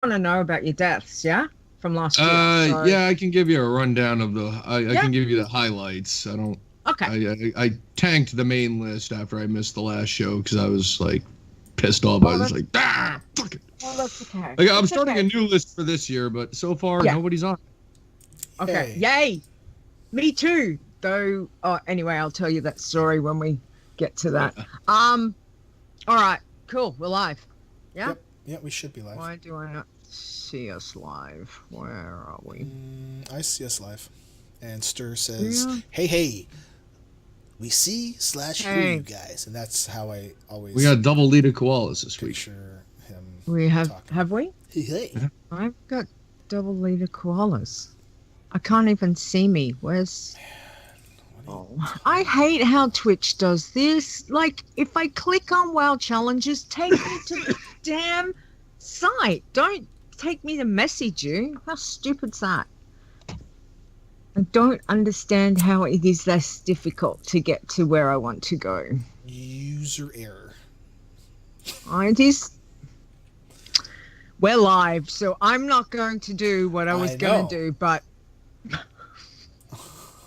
want to know about your deaths, yeah? From last year. So... Yeah, I can give you a rundown of the. I Yeah. can give you the highlights. I don't. Okay. I tanked the main list after I missed the last show because I was like pissed off. I Oh, was like, fuck it. well, that's okay. Like, I'm It's starting okay. a new list for this year, but so far Yeah. nobody's on. Okay. Yay. Yay. Me too. Though. Anyway, I'll tell you that story when we get to that. All right. Cool. We're live. Yeah. Yep. Yeah, we should be live. Why do I not see us live? Where are we? I see us live. And Stir says, Yeah. hey, we see / hear Hey. you guys. And that's how I always We got double Leeta koalas this week. picture him We have. talking. Have we? Hey. I've got double leader koalas. I can't even see me. Where's... Oh, I hate how Twitch does this. Like, if I click on WoW challenges, take me to the damn site. Don't take me to message you. How stupid's that? I don't understand how it is less difficult to get to where I want to go. User error. It is... We're live, so I'm not going to do what I was going to do, but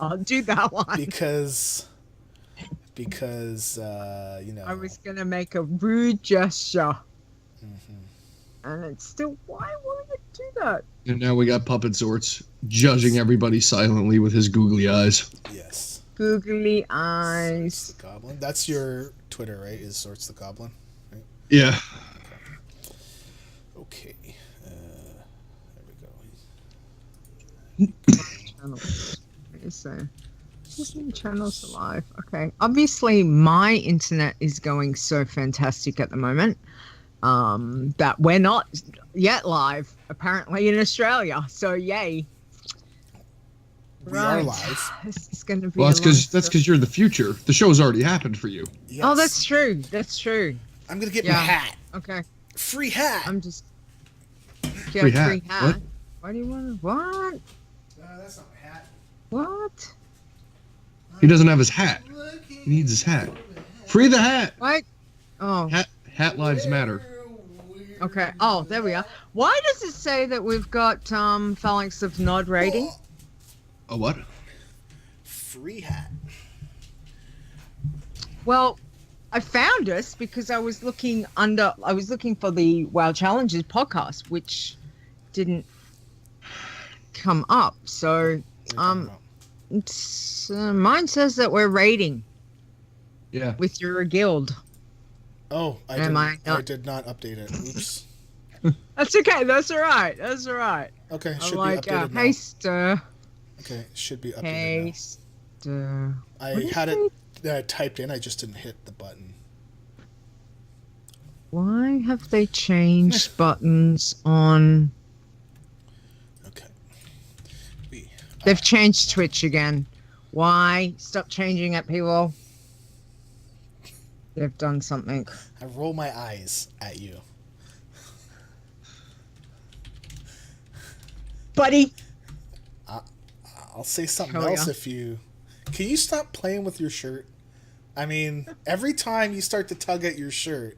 I'll do that one. Because you know. I was going to make a rude gesture. Mm-hmm. And it's still, why would I do that? And now we got Puppet Xortz judging everybody silently with his googly eyes. Yes. Googly Xortz eyes. the Goblin. That's your Twitter, right? Is Xortz the Goblin? Right? Yeah. Okay. There we go. Channels. What is there? Disney channels alive. Okay. Obviously, my internet is going so fantastic at the moment that we're not yet live, apparently, in Australia. So, yay. We are live. This is going to be. Well, that's because because you're the future. The show's already happened for you. Yes. Oh, that's true. That's true. I'm gonna get my Yeah. hat. Okay. Free hat. I'm just. Free hat. What? Why do you want to? What? That's not my hat. What? He doesn't have his hat. He needs his hat. Free the hat. What? Oh. Hat lives matter. Okay. Oh, there we are. Why does it say that we've got phalanx of nod rating? A what? Free hat. Well, I found us because I was looking for the WoW Challenges podcast, which didn't come up. So, mine says that we're raiding. Yeah. With your guild. Oh, I did not update it. Oops. That's okay. That's all right. That's all right. Okay, I should like be updated now. hey, Stir. Okay, should be updated Hey, now. Stir. I had it typed in. I just didn't hit the button. Why have they changed buttons on? Okay. They've changed Twitch again. Why? Stop changing it, people. They've done something. I roll my eyes at you. Buddy! I'll say something Oh, else yeah. if you... Can you stop playing with your shirt? I mean, every time you start to tug at your shirt,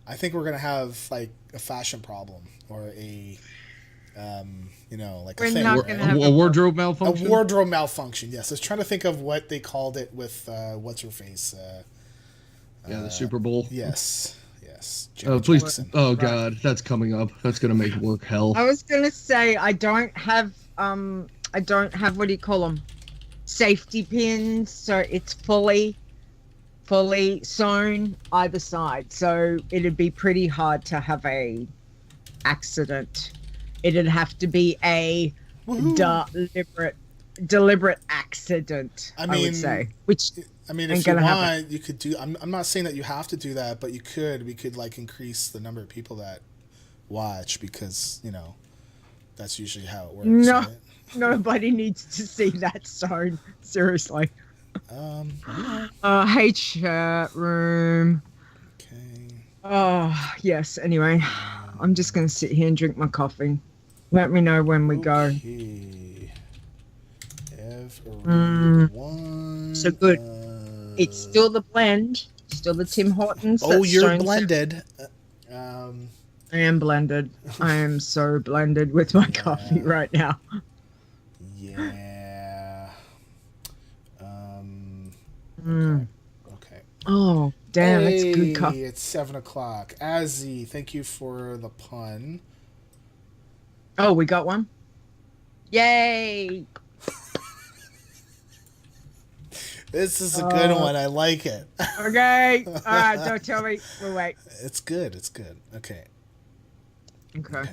I think we're going to have, like, a fashion problem. Or a, like We're a thing. not gonna have A wardrobe malfunction? A wardrobe malfunction, yes. I was trying to think of what they called it with, what's-her-face? Yeah, the Super Bowl. Yes. Oh, Janet please. Jackson. Oh, God. That's coming up. That's going to make work hell. I was gonna say I don't have what do you call them? Safety pins, so it's fully sewn either side. So it'd be pretty hard to have a accident. It'd have to be a deliberate accident. I would say, which if you gonna want, happen. you could do. I'm not saying that you have to do that, but you could. We could like increase the number of people that watch because that's usually how it works. No. Right? Nobody needs to see that sewn. Seriously. Yeah. Hey, chat room. Okay. Oh, yes. Anyway, I'm just going to sit here and drink my coffee. Let me know when we go. Okay. Everyone. So good. It's still the blend. Still the Tim Hortons. Oh, that's you're Stone blended. I am blended. I am so blended with my coffee right now. Yeah. Mm. Okay. Oh, damn, Hey, that's good coffee. it's 7:00. Azzy, thank you for the pun. Oh, we got one? Yay! This is a good one. I like it. Okay. All right, don't tell me. We'll wait. It's good. It's good. Okay. Okay.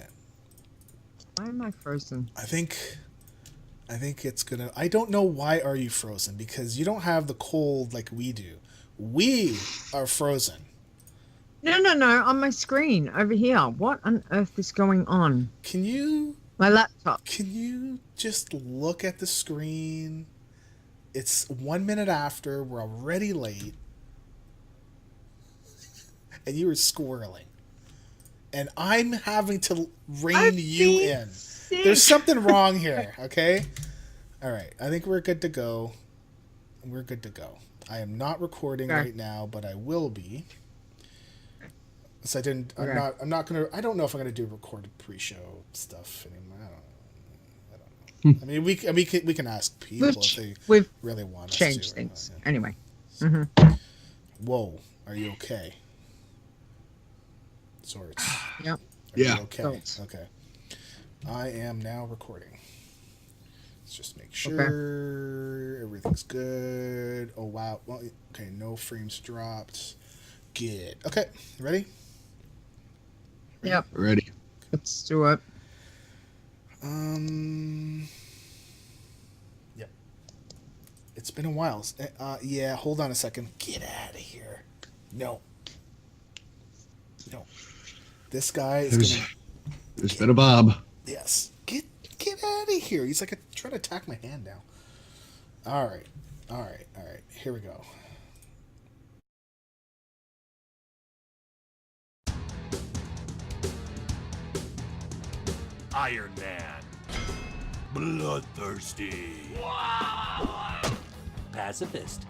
Why am I frozen? I think it's gonna. I don't know why are you frozen, because you don't have the cold like we do. We are frozen. No, on my screen over here. What on earth is going on? Can you? My laptop. Can you just look at the screen? It's 1 minute after. We're already late, and you were squirreling, and I'm having to rein you in. Sick. There's something wrong here. Okay. All right. I think we're good to go. We're good to go. I am not recording right now, but I will be. So I didn't. Okay. I'm not gonna. I don't know if I'm gonna do recorded pre-show stuff anymore. I don't know. I mean, we can ask people if they really want us to. Change things anyway. Whoa, are you okay? Xortz. Yep. You okay. Xortz. Okay. I am now recording. Let's just make sure everything's good. Oh wow. Well, okay, no frames dropped. Good. Okay, ready? Yep. Ready. Let's do it. Yep. It's been a while. Yeah, hold on a second. Get out of here. No. This guy is gonna... There's been a Bob. Yes. Get out of here. He's like trying to attack my hand now. All right. Here we go. Iron Man. Bloodthirsty. Pacifist.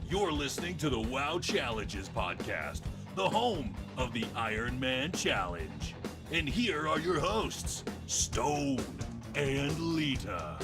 You're listening to the WoW Challenges podcast, the home of the Iron Man Challenge. And here are your hosts, Stone and Leeta.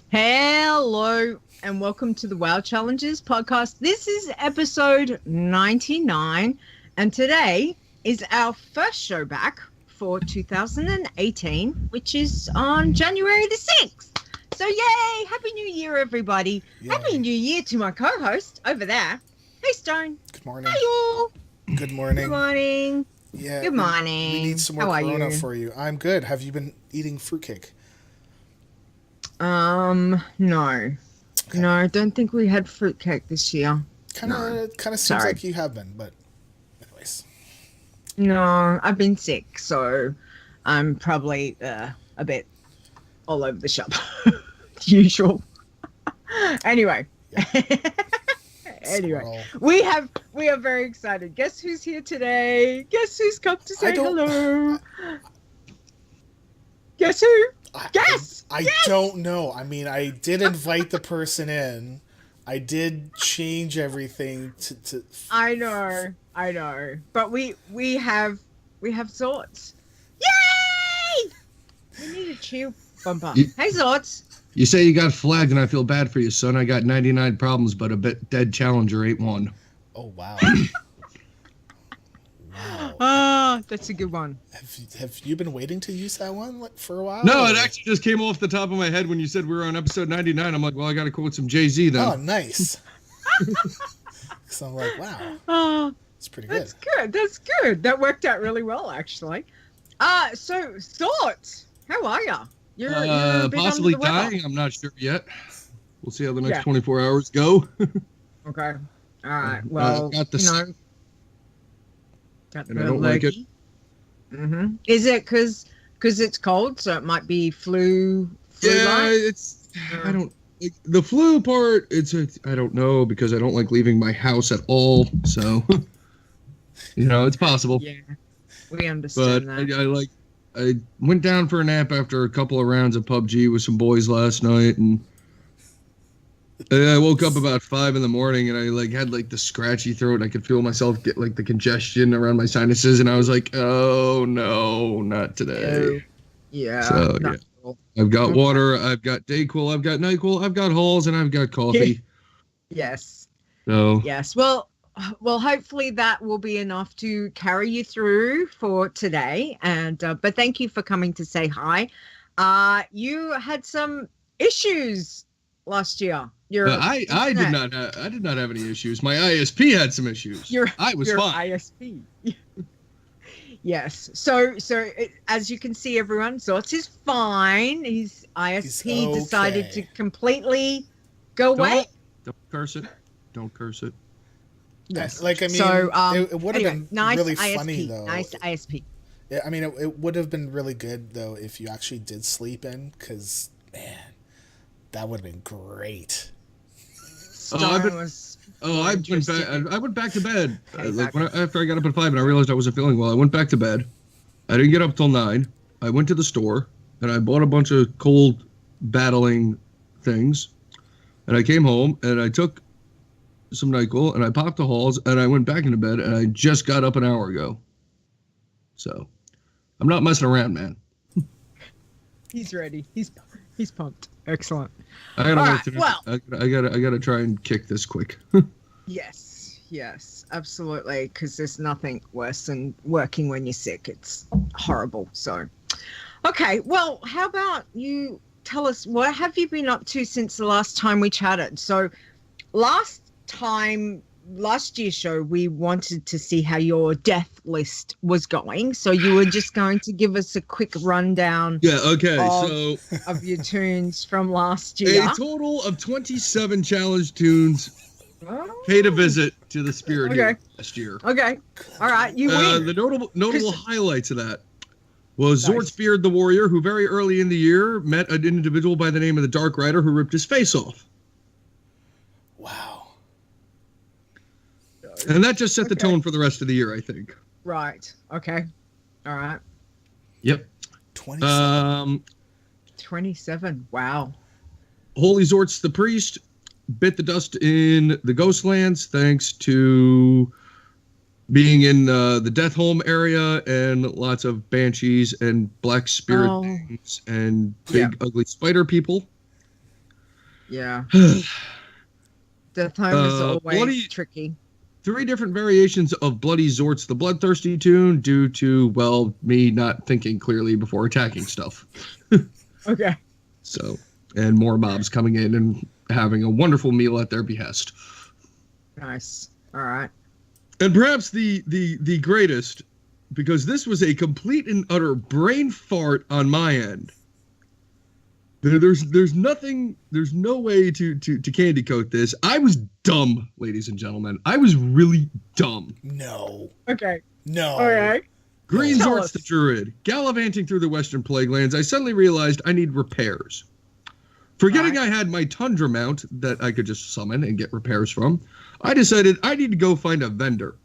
Hello and welcome to the WoW Challenges podcast. This is episode 99, and today is our first show back for 2018, which is on January the 6th. So yay! Happy New Year, everybody. Yay. Happy New Year to my co-host over there. Hey, Stone. Good morning. Hey, y'all. Good morning. Good morning. Yeah. Good morning. We need some more How are Corona you? for you. I'm good. Have you been eating fruitcake? No. Okay. No, I don't think we had fruitcake this year. Kind of seems Sorry. like you have been, but anyways. No, I've been sick, so I'm probably a bit all over the shop. Usual. Anyway. Anyway, we are very excited. Guess who's here today? Guess who's come to say hello? Guess who? Guess! I don't know. I mean, I did invite the person in. I did change everything to... I know. But we have Xortz. Yay! We need a cheer bumper. Hey, Xortz. You say you got flagged, and I feel bad for you, son. I got 99 problems, but a dead challenger ain't one. Oh, wow. Wow. Ah, that's a good one. Have you been waiting to use that one for a while? No, or? it actually just came off the top of my head when you said we were on episode 99. I'm like, well, I got to quote some Jay-Z then. Oh, nice. So I'm like, wow. Oh, It's pretty good. That's good. That worked out really well, actually. So Xortz, how are ya? You're a bit possibly under the weather. dying. I'm not sure yet. We'll see how the next 24 hours go. Okay. All right. Well, got the got and I don't like it. Mm-hmm. Is it because it's cold, so it might be flu? Yeah, it's. I don't. Like, the flu part, I don't know, because I don't like leaving my house at all. So, it's possible. Yeah, we understand that. I went down for a nap after a couple of rounds of PUBG with some boys last night, and And I woke up about 5 in the morning, and I like had like the scratchy throat. And I could feel myself get like the congestion around my sinuses, and I was like, "Oh no, not today." Yeah. So not yeah, at all. I've got water, I've got Dayquil, I've got Nyquil, I've got Halls, and I've got coffee. Yes. So Yes. Well, hopefully that will be enough to carry you through for today. And but thank you for coming to say hi. You had some issues last year. I did not have any issues. My ISP had some issues. I was fine. ISP. Yes. So as you can see, everyone, Xortz is fine. His ISP decided to completely go away. Don't curse it. Don't curse it. Yes. Like, I mean, so, it would have been nice really ISP, funny, though. Nice ISP. Yeah, I mean, it would have been really good, though, if you actually did sleep in, because, man, that would have been great. I went back to bed. After I got up at 5 and I realized I wasn't feeling well, I went back to bed. I didn't get up till 9. I went to the store and I bought a bunch of cold battling things. And I came home and I took some NyQuil and I popped the Halls and I went back into bed and I just got up an hour ago. So I'm not messing around, man. He's ready. He's pumped. Excellent. I gotta All work right, today. well. I gotta try and kick this quick. Yes, absolutely. Because there's nothing worse than working when you're sick. It's horrible. So, okay. Well, how about you tell us, what have you been up to since the last time we chatted? So last year's show, we wanted to see how your death list was going. So you were just going to give us a quick rundown. Yeah, okay. Of your tunes from last year. A total of 27 challenge tunes paid a visit to the Spirit here last year. Okay. All right. You win. The notable highlights of that was Xortz Beard the Warrior, who very early in the year met an individual by the name of the Dark Rider who ripped his face off. Wow. And that just set the tone for the rest of the year, I think. Right. Okay. All right. Yep. 27. 27. Wow. Holy Xortz the Priest bit the dust in the Ghostlands thanks to being in the Death Home area and lots of banshees and black spirit things and big ugly spider people. Yeah. Death Home is always tricky. 3 different variations of Bloody Xortz the Bloodthirsty tune due to, well, me not thinking clearly before attacking stuff. Okay. So, and more mobs coming in and having a wonderful meal at their behest. Nice. All right. And perhaps the greatest, because this was a complete and utter brain fart on my end. There's nothing, there's no way to candy coat this. I was dumb, ladies and gentlemen. I was really dumb. No. Okay. No. All right. Green Xortz the Druid, gallivanting through the Western Plague Lands, I suddenly realized I need repairs. Forgetting I had my Tundra mount that I could just summon and get repairs from, I decided I need to go find a vendor.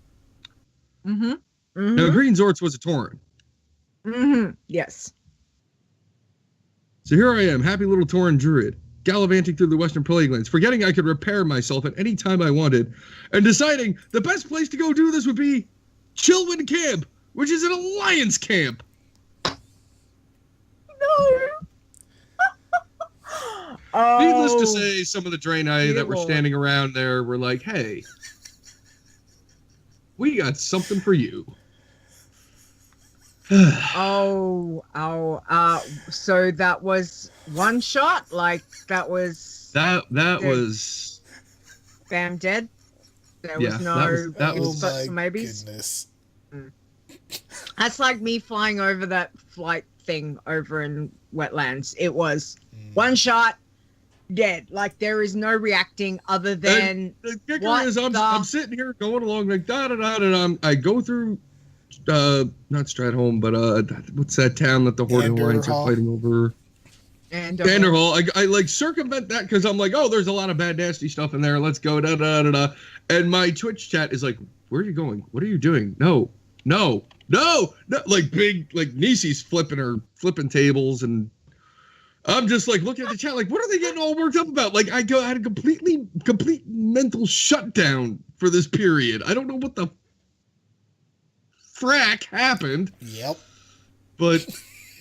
Mm-hmm. Now, Green Xortz was a Tauren. Mm-hmm. Yes. So here I am, happy little Tauren Druid, gallivanting through the Western Plague Lands, forgetting I could repair myself at any time I wanted, and deciding the best place to go do this would be Chillwind Camp, which is an Alliance camp. No. Needless to say, some of the Draenei that were standing around there were like, hey, we got something for you. So that was one shot? Like, that was... That was... Bam, dead? There was no... That was my maybes? goodness. That's like me flying over that flight thing over in wetlands. It was one shot, dead. Like, there is no reacting other than... And the kicker is I'm sitting here going along like da-da-da-da-da. I go through... not Stratholme, but what's that town that the Horde Alliance are fighting over? Vanderhall. I like circumvent that because I'm like, oh, there's a lot of bad nasty stuff in there. Let's go da da da da. And my Twitch chat is like, where are you going? What are you doing? No. Like big, like Nisi's flipping tables and I'm just like looking at the chat, like, what are they getting all worked up about? Like, I had a complete mental shutdown for this period. I don't know what the frack happened. Yep. But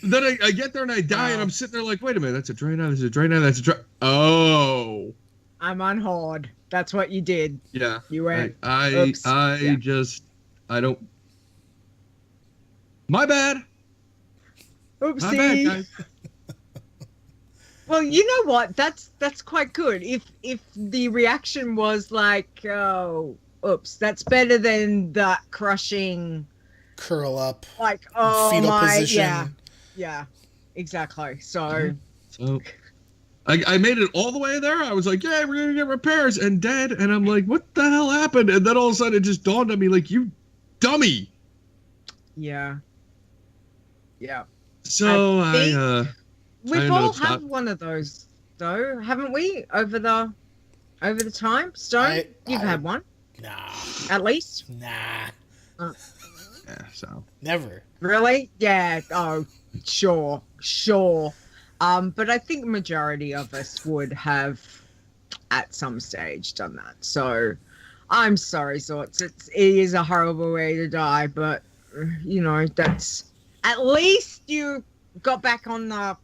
then I get there and I die, and I'm sitting there like, wait a minute, that's a Draenei, that's a Draenei, that's a Draenei. Oh. I'm on hard. That's what you did. Yeah. You went. I don't. My bad. Oopsie. My bad, guys. Well, you know what? That's quite good. If the reaction was like, oh, oops, that's better than that crushing Curl up. like, oh fetal my, position. yeah, exactly. So I made it all the way there. I was like, yeah, we're gonna get repairs, and dead. And I'm like, what the hell happened? And then all of a sudden it just dawned on me, like, you dummy. yeah. So We've all had one of those, though, haven't we? Over the time, Stone, you've had one, Nah. at least. Nah. yeah, so Never. Really? Yeah. Oh, sure. But I think majority of us would have, at some stage, done that. So, I'm sorry, Xortz. It is a horrible way to die, but you know that's at least you got back on the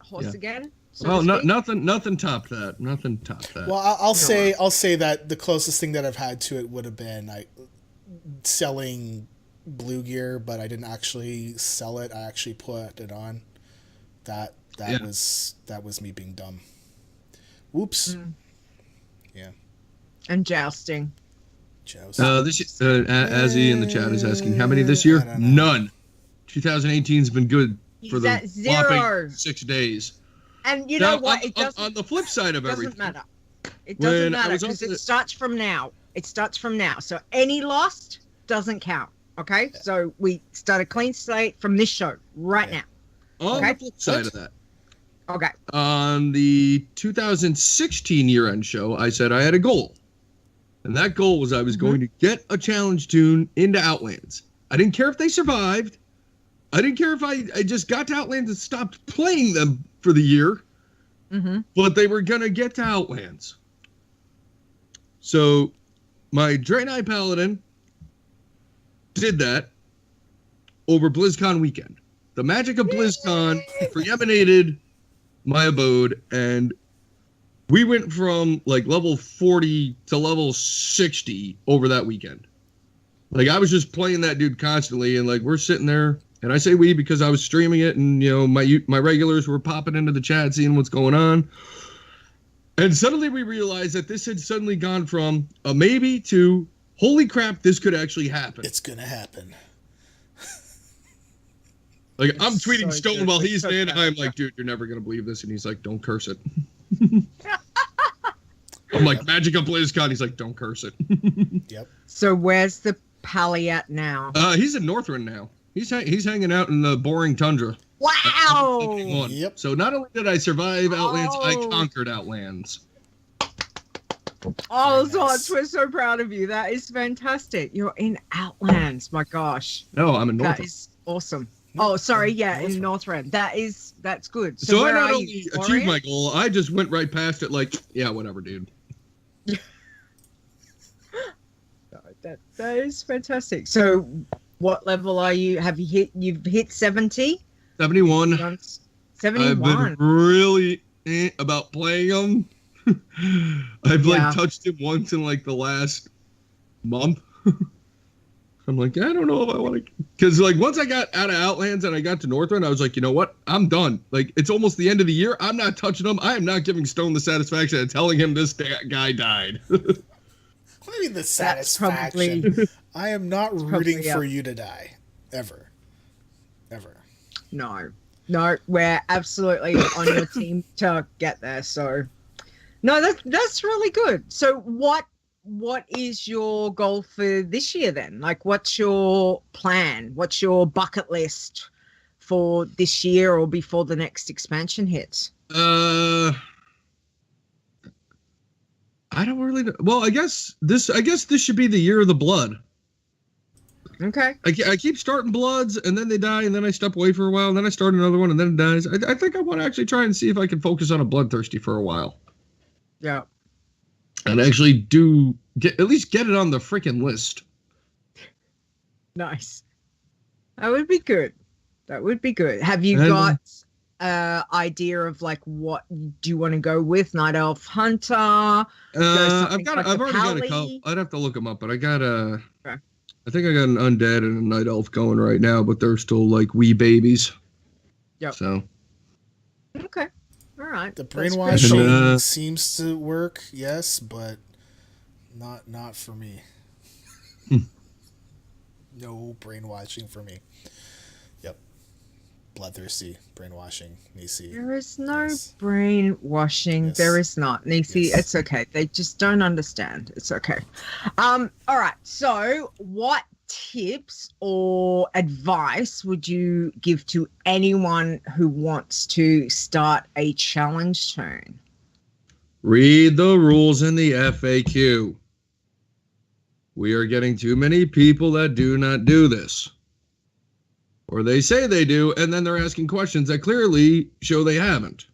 horse again. So well, nothing topped that. Nothing topped that. Well, I'll say that the closest thing that I've had to it would have been selling blue gear, but I didn't actually sell it. I actually put it on. That was me being dumb. Whoops. Yeah. And jousting. Azzy in the chat is asking how many this year? None. 2018's been good for the whopping 6 days. And you know what? It doesn't, on the flip side of everything, matter. It doesn't matter because it starts from now. So any lost doesn't count. Okay, so we start a clean slate from this show right now. On the flip side of that. Okay. On the 2016 year-end show, I said I had a goal. And that goal was I was going to get a challenge tune into Outlands. I didn't care if they survived. I didn't care if I just got to Outlands and stopped playing them for the year. But they were going to get to Outlands. So my Draenei Paladin did that over BlizzCon weekend. The magic of BlizzCon preeminated my abode, and we went from like level 40 to level 60 over that weekend. Like I was just playing that dude constantly, and like we're sitting there, and I say we because I was streaming it, and you know my regulars were popping into the chat, seeing what's going on. And suddenly we realized that this had suddenly gone from a maybe to holy crap, this could actually happen. It's gonna happen. Like I'm tweeting Stone while he's in. I'm like, dude, you're never gonna believe this, and he's like, don't curse it. I'm like, magic of BlizzCon. He's like, don't curse it. Yep. So where's the Pally at now? He's in Northrend now. He's hanging out in the boring tundra. Wow. Yep. So not only did I survive Outlands, I conquered Outlands. Oh, Xortz, we're so proud of you. That is fantastic. You're in Outlands. My gosh. No, I'm in Northrend. That is awesome. Oh, sorry. Yeah, in Northrend. That's good. So where I not are only you, achieved my goal, I just went right past it like, yeah, whatever, dude. That is fantastic. So what level are you? You've hit 70? 71. 71. I've been really about playing them. I've touched him once in like the last month. I'm like, I don't know if I want to, because like once I got out of Outlands and I got to Northrend, I was like, you know what? I'm done. Like it's almost the end of the year. I'm not touching him. I am not giving Stone the satisfaction of telling him this guy died. What do you mean the satisfaction? I am not rooting for you to die. Ever. No, we're absolutely on your team to get there. So, no, that's really good. So, what is your goal for this year then? Like, what's your plan? What's your bucket list for this year or before the next expansion hits? I don't really know. Well, I guess this should be the year of the blood. Okay. I keep starting Bloods, and then they die, and then I step away for a while, and then I start another one, and then it dies. I think I want to actually try and see if I can focus on a Bloodthirsty for a while. Yeah. And actually at least get it on the freaking list. Nice. That would be good. Have you got idea of like what do you want to go with? Night Elf Hunter? I've already got a couple. I'd have to look them up, but I got Okay. I think I got an Undead and a Night Elf going right now, but they're still like wee babies. Yep. So. Okay. All right. The brainwashing seems to work, yes, but not for me. No brainwashing for me. Yep. Bloodthirsty, brainwashing, Nisi. There is no brainwashing. Yes. There is not. Nisi, Yes. It's okay. They just don't understand. It's okay. All right. So what tips or advice would you give to anyone who wants to start a challenge toon? Read the rules in the FAQ. We are getting too many people that do not do this. Or they say they do, and then they're asking questions that clearly show they haven't.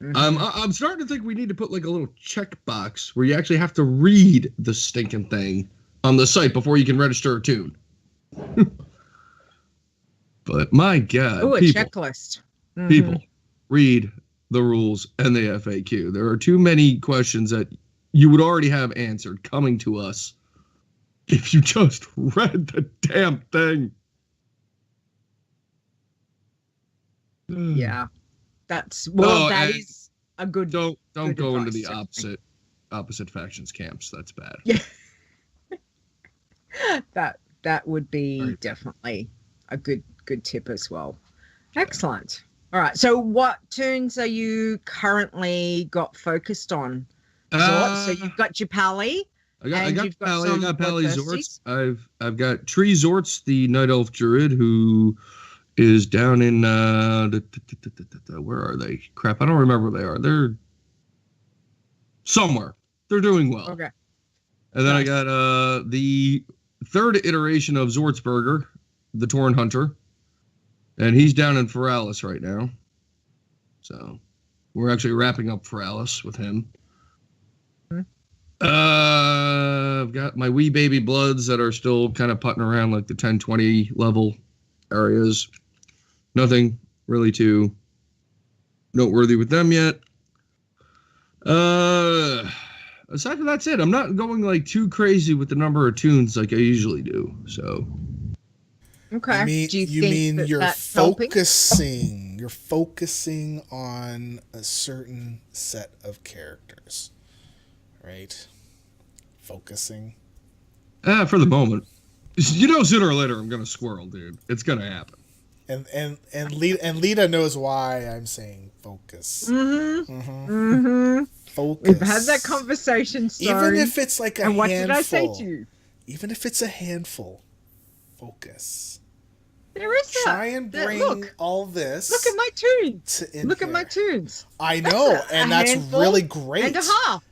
Mm-hmm. I'm starting to think we need to put like a little checkbox where you actually have to read the stinking thing on the site before you can register a toon. But my God, Oh, a checklist. Mm-hmm. People, read the rules and the FAQ. There are too many questions that you would already have answered coming to us if you just read the damn thing. Yeah, that is a good. Don't good go into advice, the opposite factions camps. That's bad. Yeah, that would be Right. Definitely a good tip as well. Excellent. All right. So, what tunes are you currently got focused on? So you've got your Pally. I got you've got Pally. I some got Pally Bloodthirsties. Xortz. I've got Tree Xortz, the Night Elf Druid, who is down in where are they? Crap, I don't remember where they are. They're somewhere. They're doing well. Okay. And then Nice. I got the third iteration of Zortzberger, the Torn Hunter, and he's down in Feralis right now. So we're actually wrapping up Feralis with him. I've got my wee baby Bloods that are still kind of putting around like the 10-20 level areas. Nothing really too noteworthy with them yet. Aside from that's it. I'm not going like too crazy with the number of tunes like I usually do. So Okay. Do you think mean that you're that's helping? focusing? You're focusing on a certain set of characters, right? Focusing. for the moment, sooner or later I'm gonna squirrel, dude. It's gonna happen. And Leeta knows why I'm saying focus. Mm-hmm. Mm-hmm. Mm-hmm. Focus. We've had that conversation, Stone. Even if it's like a and what handful. did I say to you? Even if it's a handful, focus. There is that. Try and bring Look all this. at my tunes. to Look at here. my tunes. I know, and that's handful really great. And a half.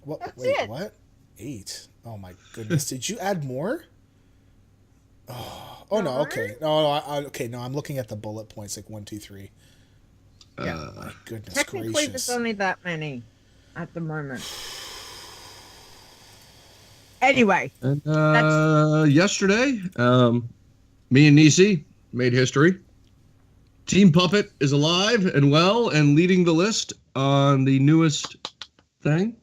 What? That's Wait, it. what? 8. Oh my goodness! Did you add more? Oh no. Okay. No. I'm looking at the bullet points, like 1, 2, 3. Yeah. My goodness Technically, gracious! there's only that many at the moment. Anyway, And yesterday, me and Nisi made history. Team Puppet is alive and well and leading the list on the newest thing.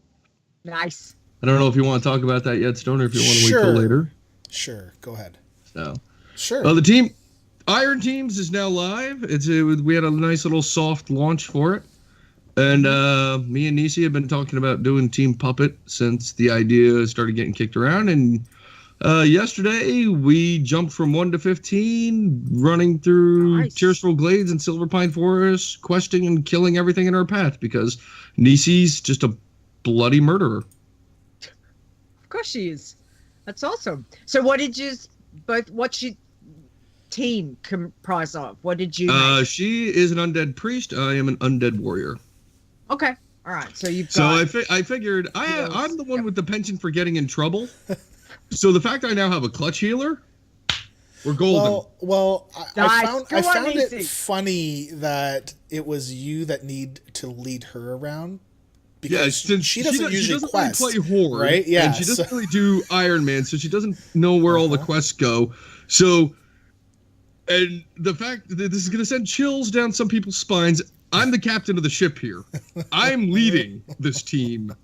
nice. I don't know if you want to talk about that yet, Stoner, if you want to wait Sure. till later. Sure. Go ahead. So, Sure. the team Iron Teams is now live. We had a nice little soft launch for it. And me and Nisi have been talking about doing Team Puppet since the idea started getting kicked around. And yesterday, we jumped from 1 to 15, running through Nice. Tearful Glades and Silver Pine Forest, questing and killing everything in our path because Nisi's just a bloody murderer. Of course she is. That's awesome. So, what's your team comprise of? What did you make? She is an undead priest. I am an undead warrior. Okay. All right. So you've So got. I figured I'm the one with the penchant for getting in trouble. So the fact I now have a clutch healer, we're golden. Well, I found it easy. funny that it was you that need to lead her around. Yeah, Because since she doesn't usually really quest, play Horde, right? Yeah, and she doesn't really do Iron Man, so she doesn't know where all the quests go. So, and the fact that this is going to send chills down some people's spines. I'm the captain of the ship here. I'm leading this team.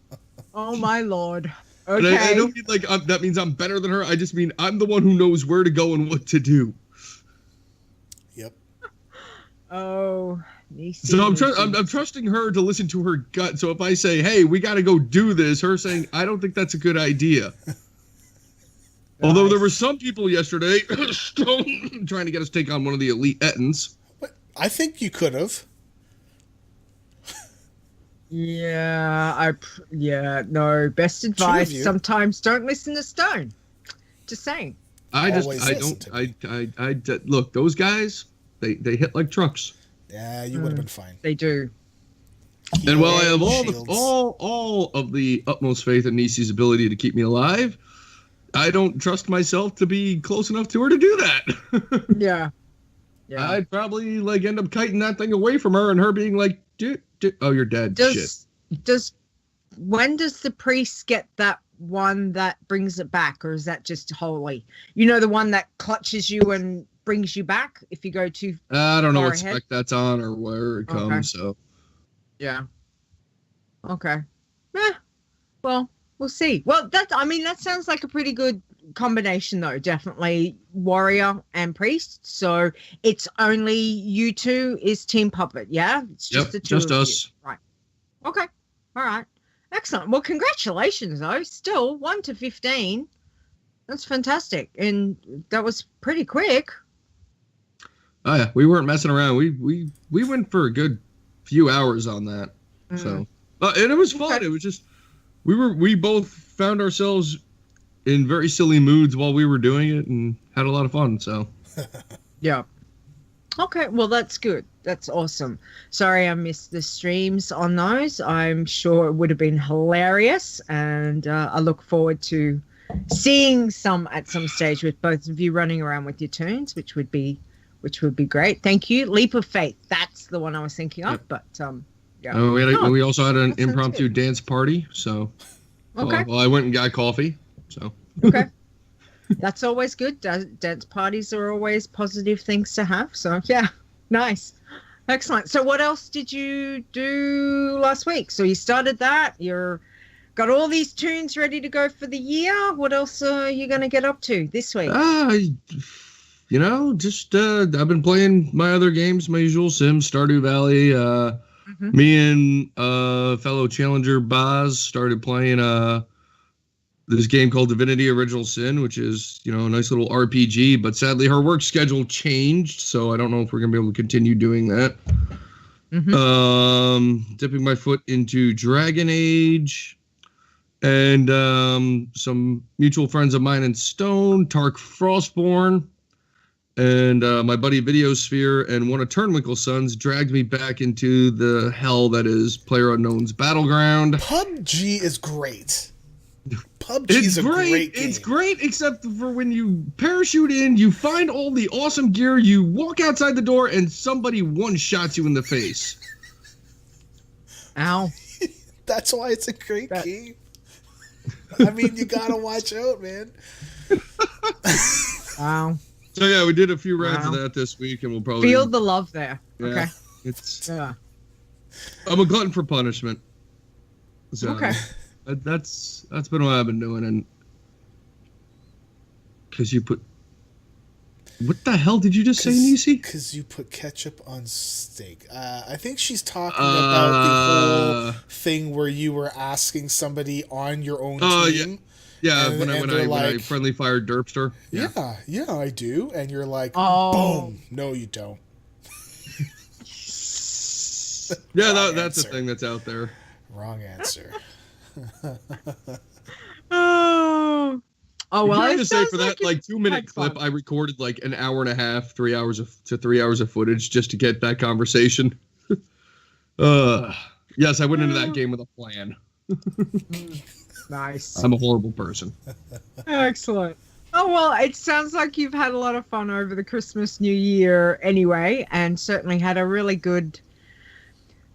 Oh my lord. And Okay. I don't mean like that means I'm better than her. I just mean I'm the one who knows where to go and what to do. Yep. Oh, Nisi, So Nisi. I'm trusting her to listen to her gut. So if I say, "Hey, we got to go do this," her saying, "I don't think that's a good idea." Although there were some people yesterday trying to get us to take on one of the elite Ettins. But I think you could have. No. Best advice. you. Sometimes don't listen to Stone. Just saying. Look, those guys, they hit like trucks. Yeah, you would have been fine. They do. And while I have Shields. all of the utmost faith in Nisi's ability to keep me alive, I don't trust myself to be close enough to her to do that. Yeah. Yeah. I'd probably like end up kiting that thing away from her and her being like, dude, oh, you're dead. Shit. When does the priest get that one that brings it back, or is that just holy? You know, the one that clutches you and brings you back if you go too I don't know far what ahead? spec that's on or where it comes. So Yeah. Okay. Well, we'll see. Well, that sounds like a pretty good combination, though. Definitely warrior and priest. So it's only you two is Team Puppet, yeah? It's just Yep, the two just of us. you. Right. Okay. All right. Excellent. Well, congratulations, though. Still 1 to 15. That's fantastic, and that was pretty quick. oh yeah, we weren't messing around. We went for a good few hours on that. So and it was fun. Okay. It was just we both found ourselves in very silly moods while we were doing it and had a lot of fun. So Yeah. Okay, well, that's good. That's awesome. Sorry I missed the streams on those. I'm sure it would have been hilarious, and I look forward to seeing some at some stage with both of you running around with your tunes, which would be great. Thank you. Leap of Faith. That's the one I was thinking of, Yep. but yeah. we also had an that sounds impromptu good. dance party. So Okay. well, I went and got coffee. So Okay. That's always good. Dance parties are always positive things to have. So, yeah, nice. Excellent. So what else did you do last week? So you started that. You're got all these tunes ready to go for the year. What else are you going to get up to this week? Just I've been playing my other games, my usual Sims, Stardew Valley. Me and fellow challenger Boz started playing this game called Divinity Original Sin, which is, a nice little RPG, but sadly her work schedule changed, so I don't know if we're going to be able to continue doing that. Dipping my foot into Dragon Age and some mutual friends of mine in Stone, Tark Frostborn, and my buddy Videosphere and one of Turnwinkle's sons dragged me back into the hell that is PlayerUnknown's Battleground. PUBG is great. PUBG's It's great. game. It's great, except for when you parachute in, you find all the awesome gear, you walk outside the door, and somebody one-shots you in the face. Ow. That's why it's a great game. I mean, you gotta watch out, man. Wow. So yeah, we did a few rounds of Wow. that this week, and we'll probably Feel the love there. Yeah, Okay. I'm Yeah. a glutton for punishment. So Okay. that's been what I've been doing, and because you put. What the hell did you just say, Nisi? Because you put ketchup on steak. I think she's talking about the whole thing where you were asking somebody on your own team. Yeah, And- when and I they're when I like, friendly fired Derpster. Yeah, I do. And you're like, Oh. boom. No, you don't. Yeah, Wrong that's answer. a thing that's out there. Wrong answer. Oh. Oh, well, I'm trying it to say sounds for that like 2-minute had clip, fun. I recorded like an hour and a half, 3 hours of 3 hours of footage just to get that conversation. Yes, I went into that game with a plan. Nice. I'm a horrible person. Excellent. Oh, well, it sounds like you've had a lot of fun over the Christmas, New Year anyway, and certainly had a really good...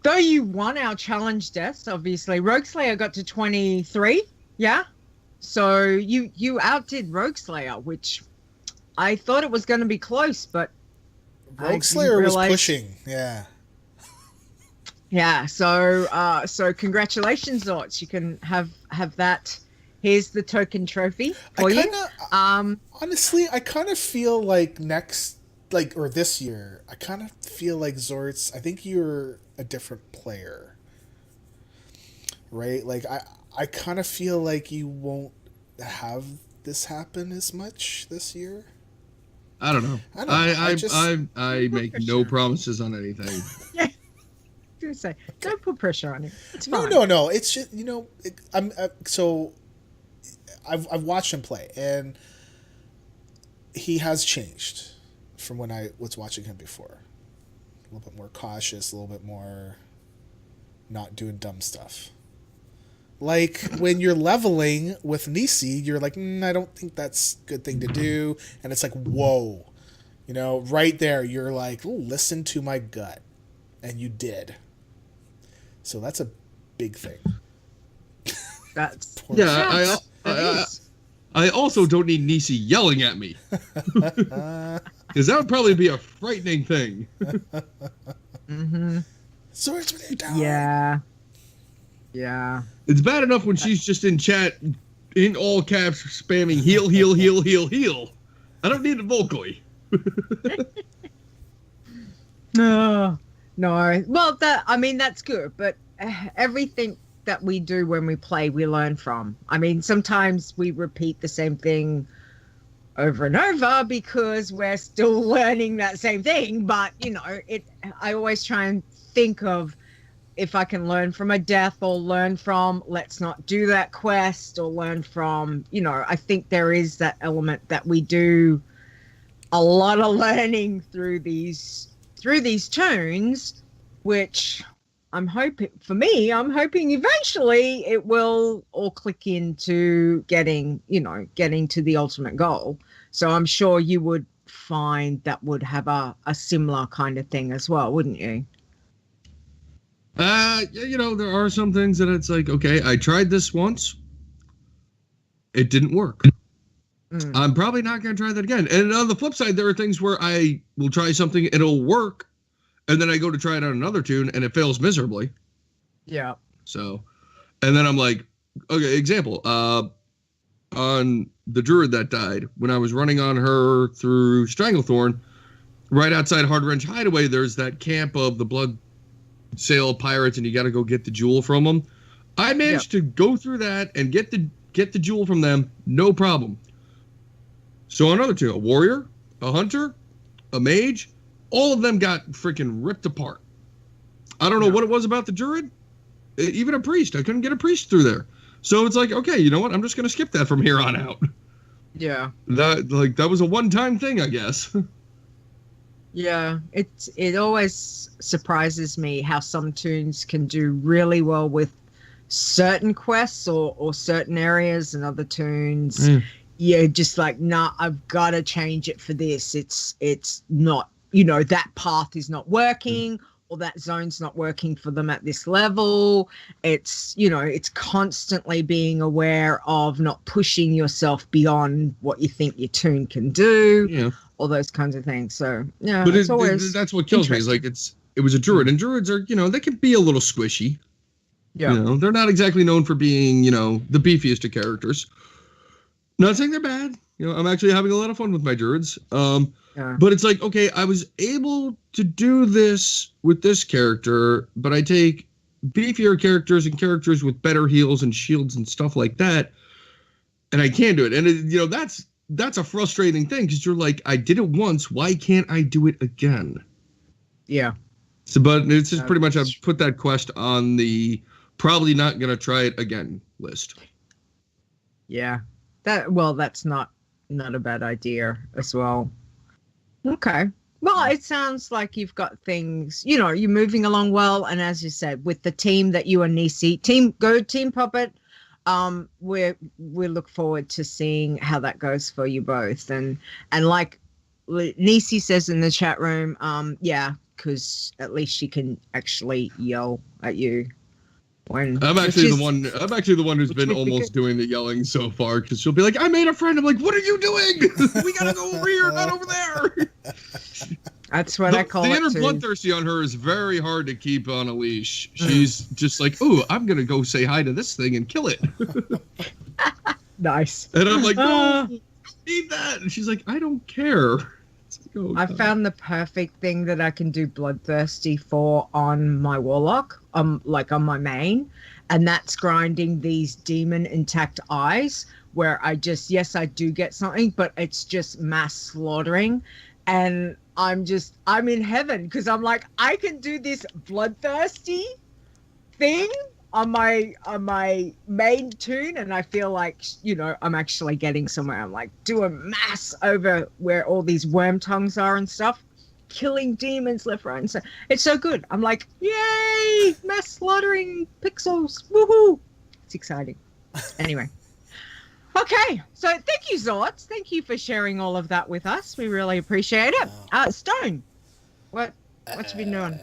Though you won our challenge deaths, obviously. Rogue Slayer got to 23, yeah? So you outdid Rogue Slayer, which I thought it was going to be close, but... Rogue Slayer was pushing, yeah. Yeah, so congratulations, Xortz. You can have that. Here's the token trophy for you. Honestly, I kind of feel like this year, I kind of feel like Xortz, I think you're a different player. Right? Like, I kind of feel like you won't have this happen as much this year. I don't know. I make no promises on anything. Yeah. I was gonna say, don't put pressure on him. It's fine. No. It's just, I've watched him play, and he has changed from when I was watching him before. A little bit more cautious, a little bit more not doing dumb stuff. Like, when you're leveling with Nisi, you're like, I don't think that's a good thing to do. And it's like, whoa. Right there, you're like, ooh, listen to my gut. And you did. So that's a big thing. That's... Yeah, I also don't need Nisi yelling at me. Because that would probably be a frightening thing. Mm-hmm. Swords with your down. Yeah. It's bad enough when she's just in chat, in all caps, spamming heal, heal, heal, heal, heal. I don't need it vocally. No. Well, that's good, but everything that we do when we play, we learn from. I mean, sometimes we repeat the same thing over and over because we're still learning that same thing, but, I always try and think of if I can learn from a death or learn from let's not do that quest or learn from, I think there is that element that we do a lot of learning through these tunes, which I'm hoping eventually it will all click into getting to the ultimate goal. So I'm sure you would find that would have a similar kind of thing as well, wouldn't you? There are some things that it's like, okay, I tried this once. It didn't work. I'm probably not going to try that again. And on the flip side, there are things where I will try something, it'll work, and then I go to try it on another tune, and it fails miserably. Yeah. So, and then I'm like, okay, example, on the druid that died, when I was running on her through Stranglethorn, right outside Hardwrench Hideaway, there's that camp of the Blood Sail pirates, and you got to go get the jewel from them. I managed to go through that and get the jewel from them, no problem. So another two, a warrior, a hunter, a mage, all of them got freaking ripped apart. I don't know what it was about the druid. Even a priest, I couldn't get a priest through there. So it's like, okay, you know what? I'm just going to skip that from here on out. Yeah. That was a one-time thing, I guess. Yeah, it always surprises me how some tunes can do really well with certain quests or certain areas, and other tunes, just like, nah, I've got to change it for this. It's not, that path is not working, or that zone's not working for them at this level. It's, it's constantly being aware of not pushing yourself beyond what you think your tune can do. Yeah. All those kinds of things. So yeah, but that's what kills me. Is like it was a druid, and druids are they can be a little squishy. Yeah, they're not exactly known for being the beefiest of characters. Not saying they're bad. I'm actually having a lot of fun with my druids. But it's like, okay, I was able to do this with this character, but I take beefier characters and characters with better heals and shields and stuff like that, and I can't do it. And that's a frustrating thing, because you're like, I did it once. Why can't I do it again? Yeah. So, but it's just pretty much, I've put that quest on the probably not going to try it again list. Yeah. That's not a bad idea as well. Okay. Well, it sounds like you've got things, you're moving along well. And as you said, with the team that you and Nisi, Team Puppet, we look forward to seeing how that goes for you both, and like Nisi says in the chat room, yeah, because at least she can actually yell at you. I'm actually the one who's been almost doing the yelling so far, because she'll be like, "I made a friend." I'm like, "What are you doing? We gotta go over here, not over there." That's what I call it. The inner bloodthirsty on her is very hard to keep on a leash. She's just like, "Oh, I'm gonna go say hi to this thing and kill it." Nice. And I'm like, "No, I don't need that." And she's like, "I don't care." Like, oh, I found the perfect thing that I can do bloodthirsty for on my warlock, like on my main, and that's grinding these demon intact eyes, where I do get something, but it's just mass slaughtering, and I'm in heaven, because I'm like, I can do this bloodthirsty thing on my main tune, and I feel like, I'm actually getting somewhere. I'm like, do a mass over where all these worm tongues are and stuff, killing demons left, right, and center. It's so good. I'm like, yay, mass slaughtering pixels, woohoo! It's exciting. Anyway. Okay, so thank you, Xortz. Thank you for sharing all of that with us. We really appreciate it. Stone, what you been doing?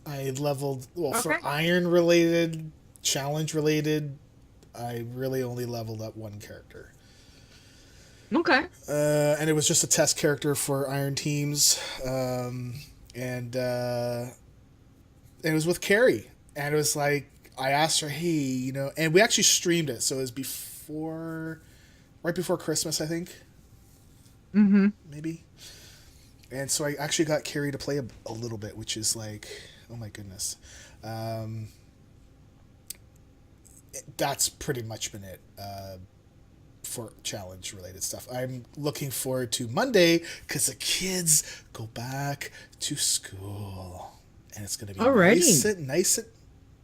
I leveled, Okay. For iron related, challenge related, I really only leveled up one character. Okay. And it was just a test character for iron teams. And it was with Carrie. And it was like, I asked her, hey, and we actually streamed it. So it was right before Christmas, I think. Mm-hmm. Maybe. And so I actually got Carrie to play a little bit, which is like, oh my goodness. That's pretty much been it for challenge related stuff. I'm looking forward to Monday, because the kids go back to school. And it's going to be nice.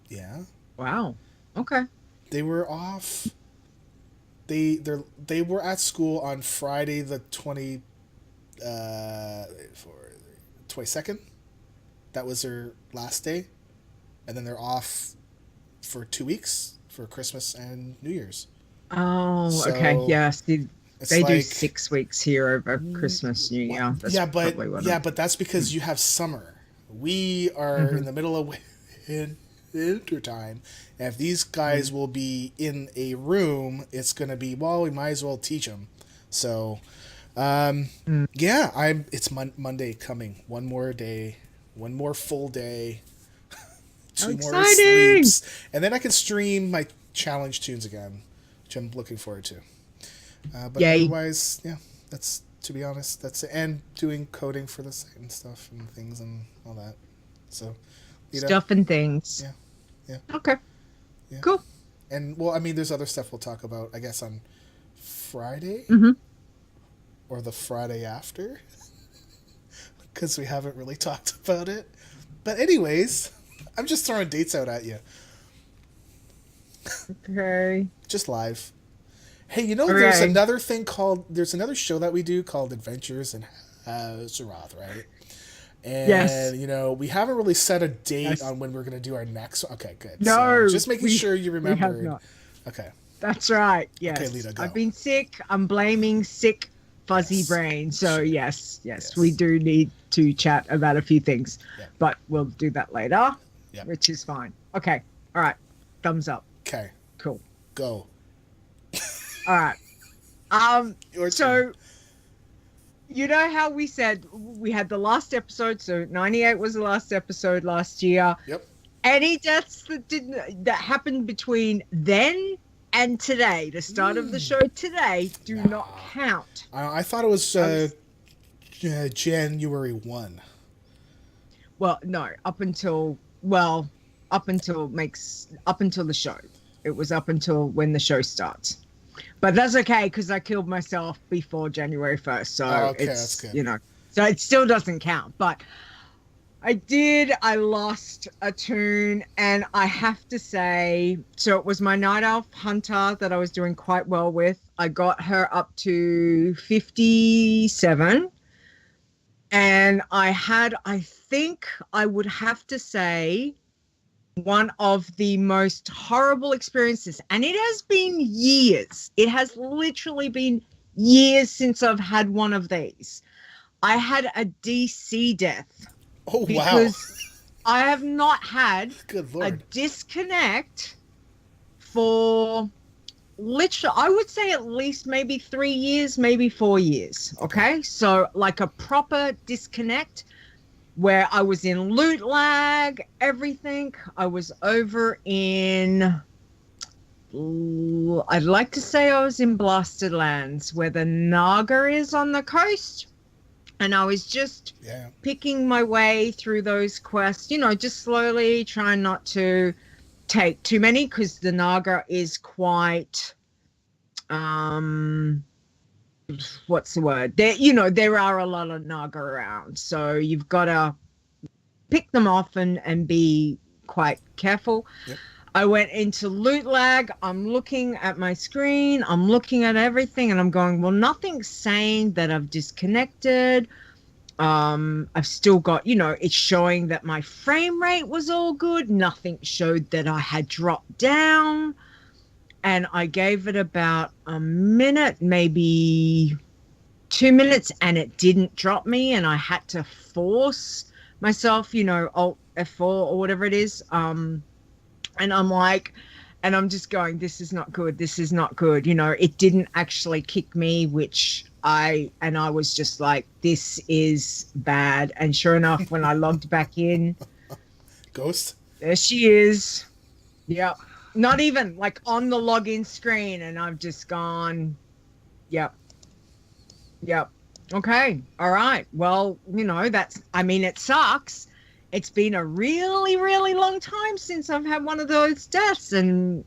Yeah. Wow. Okay. They were off. They were at school on Friday the 22nd. That was their last day, and then they're off for 2 weeks for Christmas and New Year's. Oh, So okay. Yes, they do like, 6 weeks here over Christmas, New Year. But that's because you have summer. We are in the middle of winter time. And if these guys will be in a room, it's going to be, we might as well teach them. So, it's Monday coming. One more day, one more full day, 2 more sleeps, and then I can stream my challenge tunes again, which I'm looking forward to. But otherwise, that's, to be honest, that's it. And doing coding for the site and stuff and things and all that. So, stuff and things. Yeah. Okay. Yeah. Cool. And there's other stuff we'll talk about, I guess, on Friday or the Friday after, because we haven't really talked about it. But anyways, I'm just throwing dates out at you. Okay. Just live. Hey, there's another show that we do called Adventures in Azeroth, right? And, we haven't really set a date on when we're going to do our next. Okay, good. No. So just making sure you remember. We have not. Okay. That's right. Yes. Okay, Leeta, go. I've been sick. I'm blaming sick, fuzzy brain. So yes, we do need to chat about a few things, but we'll do that later, which is fine. Okay. All right. Thumbs up. Okay. Cool. Go. All right. So, you know how we said we had the last episode, so 98 was the last episode last year. Yep. Any deaths that happened between then and today, the start of the show today, do not count. I thought it was January 1. Well, no, up until the show. It was up until when the show starts. But that's okay, because I killed myself before January 1st. So it's, that's good. So it still doesn't count. But I lost a tune, and I have to say, so it was my Night Elf Hunter that I was doing quite well with. I got her up to 57. And I think I would have to say one of the most horrible experiences. And it has been years. It has literally been years since I've had one of these. I had a DC death. Oh, wow. Because I have not had Good a Lord. disconnect for literally, I would say at least maybe 3 years, maybe 4 years. Okay. So like a proper disconnect where I was in loot lag, everything. I was over in, I'd like to say I was in Blasted Lands where the Naga is on the coast. And I was just picking my way through those quests, you know, just slowly trying not to take too many because the Naga is quite, what's the word? There, you know, there are a lot of Naga around. So you've got to pick them off and be quite careful. Yep. I went into loot lag. I'm looking at my screen. I'm looking at everything and I'm going, well, nothing's saying that I've disconnected. I've still got, you know, it's showing that my frame rate was all good. Nothing showed that I had dropped down. And I gave it about a minute, maybe 2 minutes, and it didn't drop me. And I had to force myself, you know, Alt F4 or whatever it is. And I'm like, and I'm just going, this is not good. This is not good. You know, it didn't actually kick me, which I was just like, this is bad. And sure enough, when I logged back in, Ghost, there she is. Yep. Not even like on the login screen. And I've just gone, yep. Okay. All right. Well, you know, it sucks. It's been a really, really long time since I've had one of those deaths. And,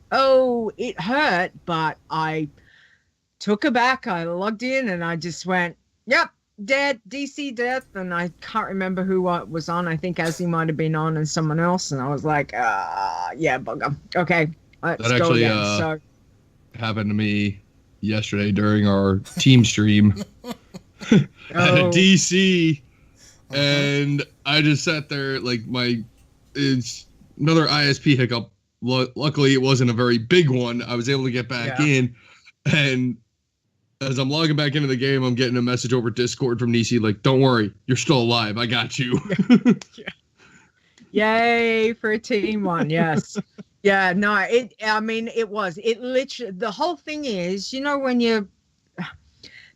it hurt. But I took it back. I logged in and I just went, yep, dead, DC death. And I can't remember who was on. I think Azzy might have been on and someone else. And I was like, yeah, bugger. Okay, let's go again. So happened to me yesterday during our team stream. At DC. And I just sat there like it's another ISP hiccup. Luckily, it wasn't a very big one. I was able to get back in. And as I'm logging back into the game, I'm getting a message over Discord from Nisi like, don't worry, you're still alive. I got you. Yay for team one. Yes. Yeah, no, it literally, the whole thing is, you know, when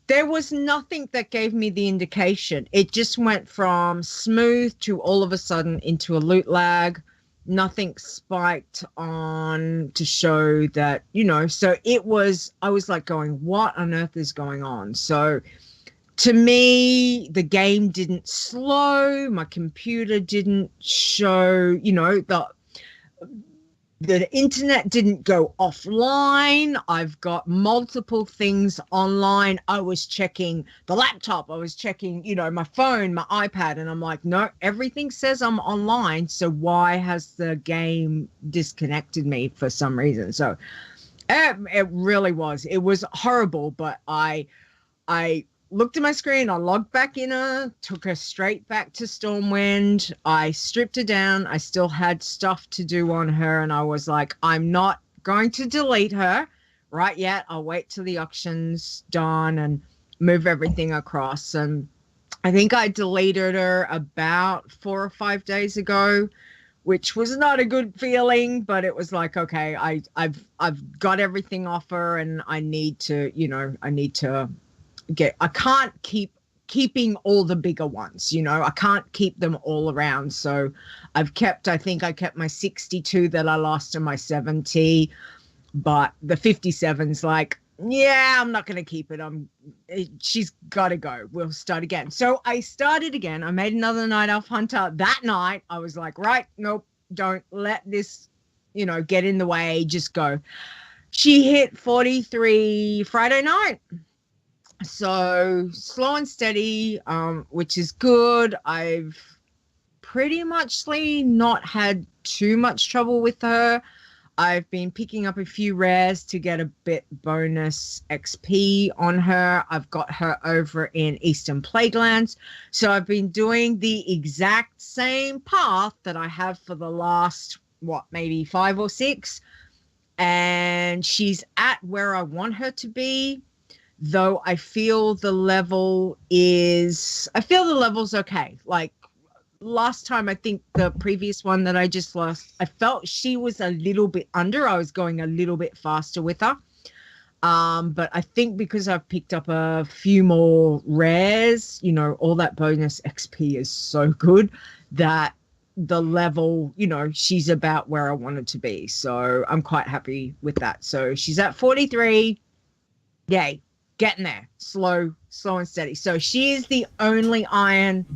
there was nothing that gave me the indication. It just went from smooth to all of a sudden into a loot lag. Nothing spiked on to show that, you know, so I was like going, what on earth is going on? So to me, the game didn't slow. My computer didn't show, you know, the internet didn't go offline. I've got multiple things online. I was checking the laptop. I was checking, you know, my phone, my iPad, and I'm like, no, everything says I'm online. So why has the game disconnected me for some reason? So it really was. It was horrible, but I looked at my screen, I logged back in her, took her straight back to Stormwind. I stripped her down. I still had stuff to do on her. And I was like, I'm not going to delete her right yet. I'll wait till the auction's done and move everything across. And I think I deleted her about 4 or 5 days ago, which was not a good feeling, but it was like, okay, I've got everything off her and I need to I can't keeping all the bigger ones, you know, I can't keep them all around. So I think I kept my 62 that I lost and my 70, but the 57's like, yeah, I'm not going to keep it. She's got to go. We'll start again. So I started again. I made another Night Elf Hunter. That night I was like, right, nope, don't let this, you know, get in the way. Just go. She hit 43 Friday night. So slow and steady, which is good. I've pretty much not had too much trouble with her. I've been picking up a few rares to get a bit bonus XP on her. I've got her over in Eastern Plaguelands. So I've been doing the exact same path that I have for the last maybe 5 or 6. And she's at where I want her to be, though I feel the level's okay. Like last time, I think the previous one that I just lost, I felt she was a little bit under. I was going a little bit faster with her. But I think because I've picked up a few more rares, all that bonus XP is so good that the level, she's about where I wanted to be. So I'm quite happy with that. So she's at 43. Yay. Getting there. Slow and steady. So she is the only iron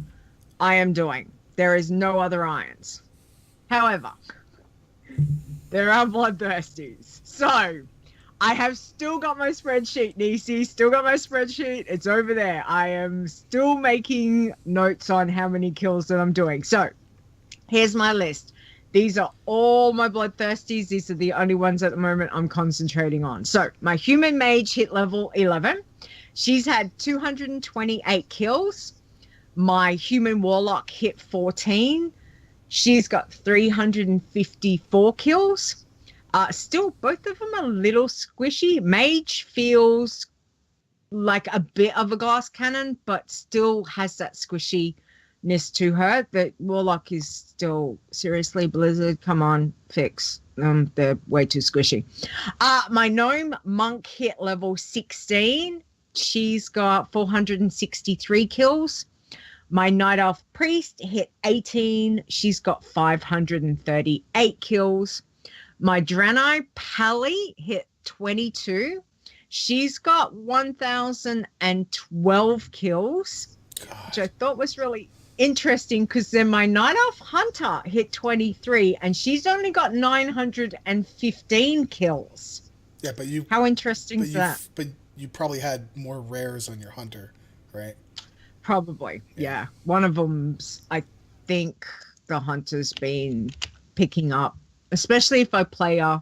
I am doing. There is no other irons. However, there are bloodthirsties. So I have still got my spreadsheet, Nisi. Still got my spreadsheet. It's over there. I am still making notes on how many kills that I'm doing. So here's my list. These are all my bloodthirsties. These are the only ones at the moment I'm concentrating on. So my human mage hit level 11. She's had 228 kills. My human warlock hit 14. She's got 354 kills. Still, both of them are a little squishy. Mage feels like a bit of a glass cannon, but still has that squishiness to her. The warlock is still, seriously, Blizzard, come on, fix. They're way too squishy. My gnome monk hit level 16. She's got 463 kills. My night elf priest hit 18. She's got 538 kills. My Draenei Pally hit 22. She's got 1,012 kills, which I thought was really interesting because then my Night Elf Hunter hit 23 and she's only got 915 kills. Yeah, but how interesting is that? But you probably had more rares on your Hunter, right? Probably, yeah. One of them's, I think the Hunter's been picking up, especially if I play a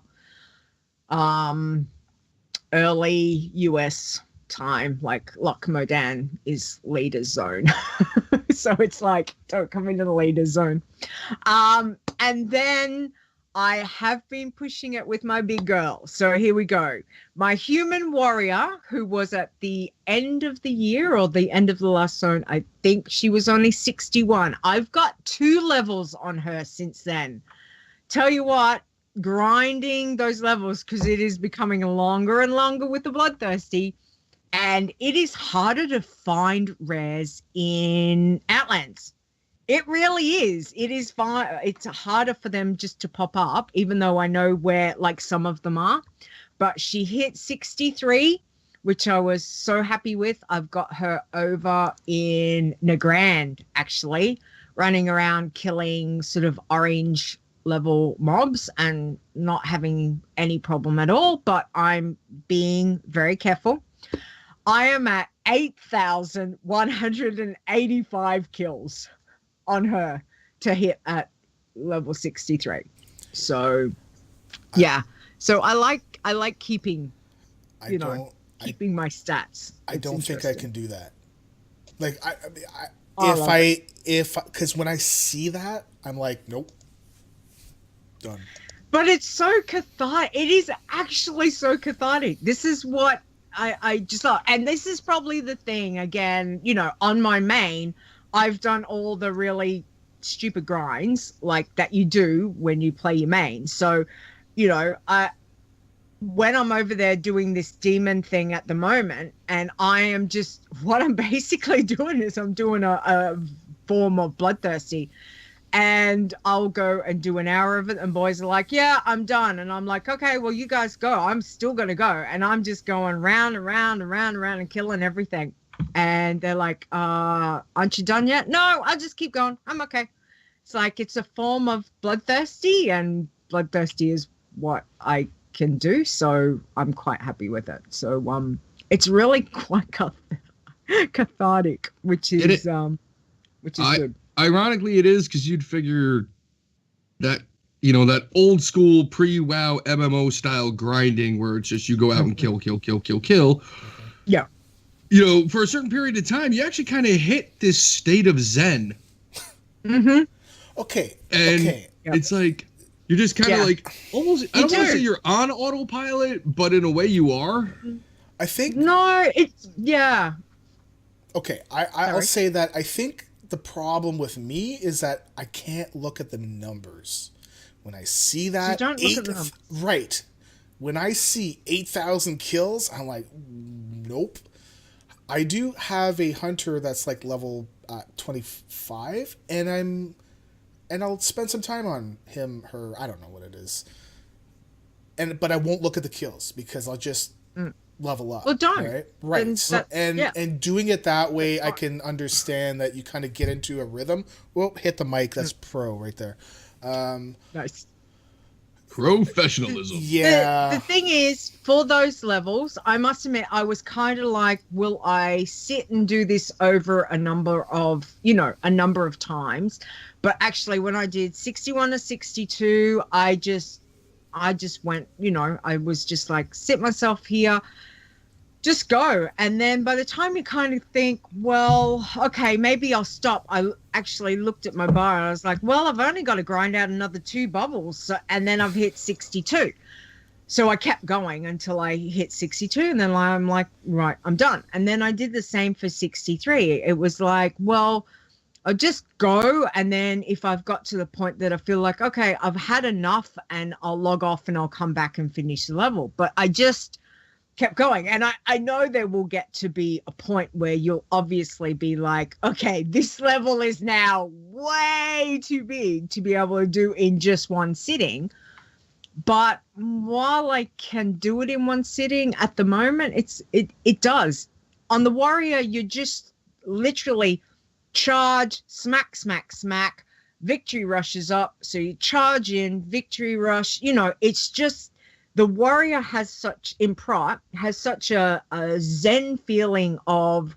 early US time, like Loch Modan is leader zone. So it's like, don't come into the leader zone. And then I have been pushing it with my big girl. So here we go. My human warrior, who was at the end of the year or the end of the last zone, I think she was only 61. I've got 2 levels on her since then. Tell you what, grinding those levels, because it is becoming longer and longer with the bloodthirsty, and it is harder to find rares in Outlands. It really is. It is fine. It's harder for them just to pop up, even though I know where like some of them are. But she hit 63, which I was so happy with. I've got her over in Nagrand, actually, running around killing sort of orange level mobs and not having any problem at all. But I'm being very careful. I am at 8,185 kills on her to hit at level 63. So yeah, so I like keeping keeping my stats. I don't think I can do that. Like because when I see that, I'm like, nope, done. But it's so cathartic. It is actually so cathartic. This is what I just thought, and this is probably the thing again, on my main, I've done all the really stupid grinds like that you do when you play your main. So, when I'm over there doing this demon thing at the moment, and what I'm basically doing is I'm doing a form of bloodthirsty, and I'll go and do an hour of it, and boys are like, yeah, I'm done. And I'm like, okay, well, you guys go. I'm still going to go. And I'm just going round and round and round and round and killing everything. And they're like, aren't you done yet? No, I'll just keep going. I'm okay. It's like, it's a form of bloodthirsty, and bloodthirsty is what I can do. So I'm quite happy with it. So it's really quite cathartic, which is good. Ironically, it is, because you'd figure that, that old school pre-WoW MMO style grinding where it's just you go out and kill. Yeah. For a certain period of time, you actually kind of hit this state of zen. Mm-hmm. Okay. And okay. It's like, You just kind of like almost. I don't want to say do. you're on autopilot, but in a way you are. I think. No, it's yeah. Okay, I'll say that I think the problem with me is that I can't look at the numbers. When I see that, You don't look at the numbers. Right. When I see 8,000 kills, I'm like, nope. I do have a hunter that's like level 25, and I'll spend some time on him, her, I don't know what it is. But I won't look at the kills because I'll just level up. Well, don't. Right. And doing it that way, I can understand that you kind of get into a rhythm. Well, hit the mic. That's pro right there. Nice. Professionalism. Yeah. The thing is, for those levels, I must admit, I was kind of like, will I sit and do this over a number of times? But actually, when I did 61 to 62, I just went, I was just like, sit myself here, just go. And then by the time you kind of think, well, okay, maybe I'll stop. I actually looked at my bar and I was like, well, I've only got to grind out another 2 bubbles. So, and then I've hit 62. So I kept going until I hit 62. And then I'm like, right, I'm done. And then I did the same for 63. It was like, well, I'll just go. And then if I've got to the point that I feel like, okay, I've had enough, and I'll log off and I'll come back and finish the level. But I just kept going. And I know there will get to be a point where you'll obviously be like, okay, this level is now way too big to be able to do in just one sitting. But while I can do it in one sitting at the moment, it does. On the warrior, you just literally charge, smack, smack, smack, victory rushes up. So you charge in, victory rush, it's just, the warrior has such a zen feeling of,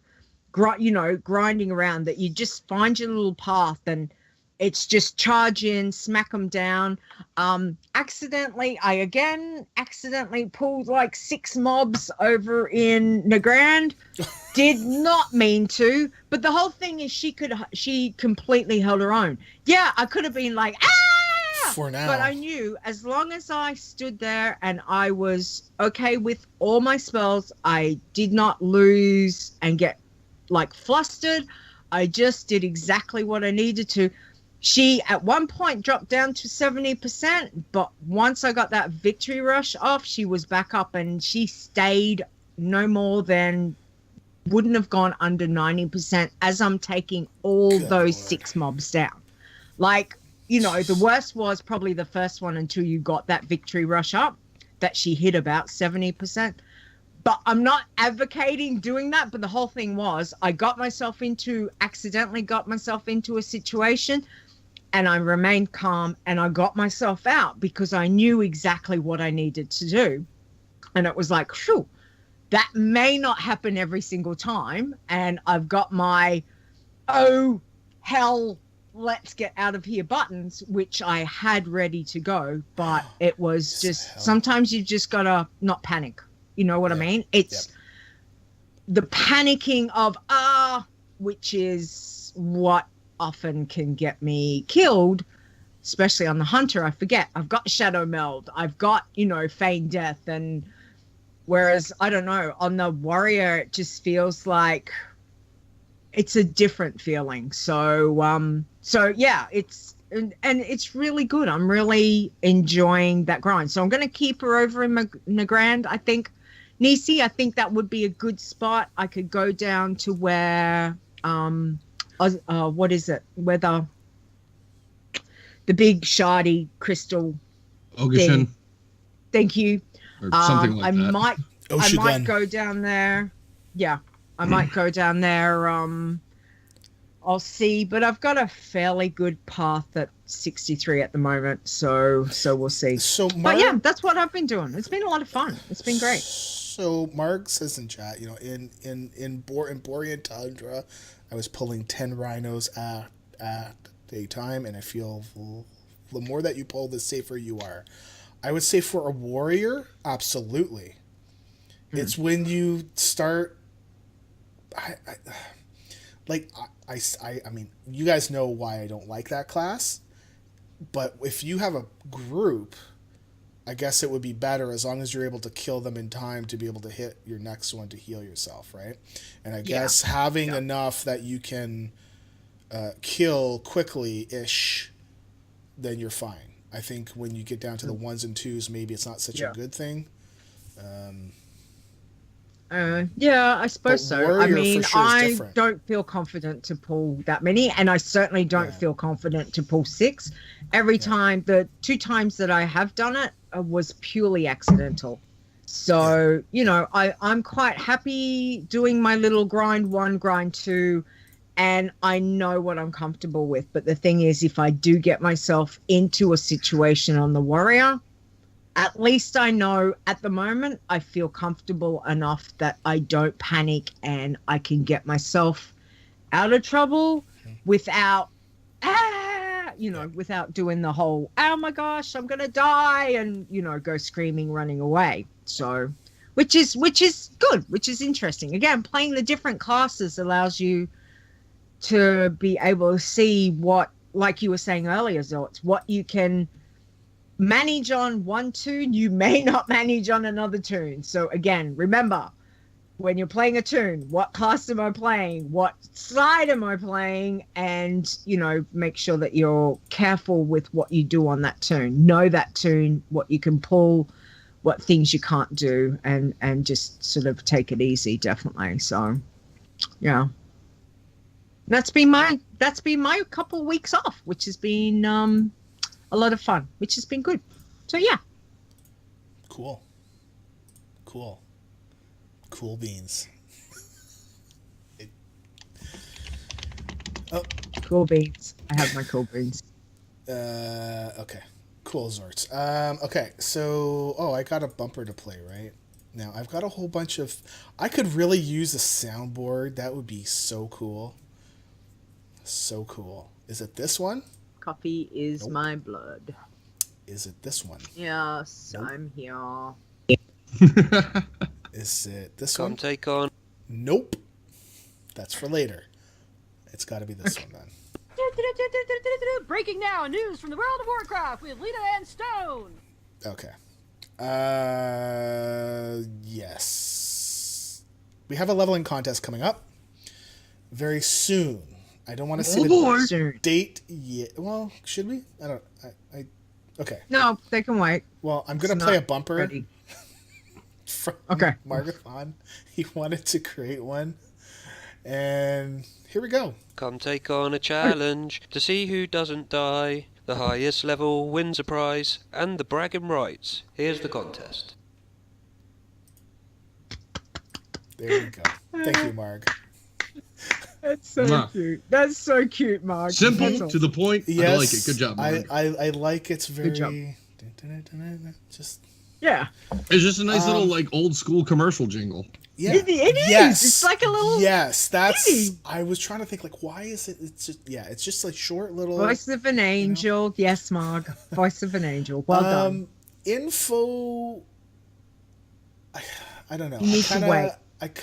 grinding around, that you just find your little path and it's just charge in, smack them down. I accidentally pulled like 6 mobs over in Nagrand. Did not mean to, but the whole thing is she completely held her own. Yeah, I could have been like, for now. But I knew as long as I stood there and I was okay with all my spells, I did not lose and get like flustered. I just did exactly what I needed to. She at one point dropped down to 70%, but once I got that victory rush off, she was back up, and she stayed no more than, wouldn't have gone under 90% as I'm taking all Good those Lord. 6 mobs down. Like, the worst was probably the first one until you got that victory rush up, that she hit about 70%. But I'm not advocating doing that. But the whole thing was, I accidentally got myself into a situation, and I remained calm, and I got myself out because I knew exactly what I needed to do. And it was like, phew, that may not happen every single time. And I've got my, oh, hell, let's get out of here buttons, which I had ready to go. But it was just, sometimes you just got to not panic. You know what I mean? It's the panicking of, which is what often can get me killed, especially on the hunter. I forget I've got shadow meld, I've got feign death, and whereas I don't know, on the warrior it just feels like it's a different feeling. So yeah, it's and it's really good. I'm really enjoying that grind, so I'm going to keep her over in Nagrand. I think Nisi, I think that would be a good spot. I could go down to where what is it? Where the big shardy crystal Ogashin. Thank you. Or something like I that. might go down there. Yeah, I might go down there. I'll see, but I've got a fairly good path at 63 at the moment, so we'll see. But yeah, that's what I've been doing. It's been a lot of fun. It's been great. So Mark says in chat, in Borean Tundra, I was pulling 10 rhinos at a time, and I feel the more that you pull, the safer you are. I would say for a warrior, absolutely. It's when you start. I mean, you guys know why I don't like that class. But if you have a group, I guess it would be better as long as you're able to kill them in time to be able to hit your next one to heal yourself, right? And I guess having enough that you can kill quickly-ish, then you're fine. I think when you get down to the 1s and 2s, maybe it's not such a good thing. Yeah, I suppose so. I Warrior mean, for sure is I different. don't feel confident to pull that many, and I certainly don't feel confident to pull 6. Every time, the 2 times that I have done it was purely accidental. So, you know, I'm quite happy doing my little grind 1, grind 2, and I know what I'm comfortable with. But the thing is, if I do get myself into a situation on the warrior, at least I know at the moment I feel comfortable enough that I don't panic and I can get myself out of trouble without, without doing the whole, oh my gosh, I'm going to die, and, go screaming, running away. So, which is good, which is interesting. Again, playing the different classes allows you to be able to see what, like you were saying earlier, Xortz, what you can manage on one tune, you may not manage on another tune. So again, remember, when you're playing a tune, what class am I playing? What side am I playing? And, make sure that you're careful with what you do on that tune. Know that tune, what you can pull, what things you can't do, and just sort of take it easy, definitely. So, yeah. That's been my couple of weeks off, which has been a lot of fun, which has been good. So yeah. Cool beans. Cool beans. I have my cool beans. Okay. Cool, Xortz. Okay, so I got a bumper to play right now. I've got a whole bunch of. I could really use a soundboard. That would be so cool. So cool. Is it this one? Coffee is my blood. Is it this one? Yes, nope. I'm here. Is it this one? Take on. Nope. That's for later. It's got to be this one then. Breaking now, news from the world of Warcraft with Leeta and Stone. Okay. Yes. We have a leveling contest coming up very soon. I don't want to see the date yet. Well, should we? I don't. Okay. No, they can wait. Well, I'm gonna play a bumper. Ready. From okay. Margathon. He wanted to create one, and here we go. Come take on a challenge to see who doesn't die. The highest level wins a prize and the bragging rights. Here's the contest. There we go. Thank you, Marg. That's so cute. That's so cute, Mark. Simple, to the point. Yes, I like it. Good job, Mark. I like it's very... Good job. Just... Yeah. It's just a nice little, old school commercial jingle. Yeah. It is. Yes. It's like a little... Yes, that's... I was trying to think, why is it... It's just... Yeah, it's just, short little... Voice of an angel. Yes, Mark. Voice of an angel. Well done. Info... I don't know. You need to wait.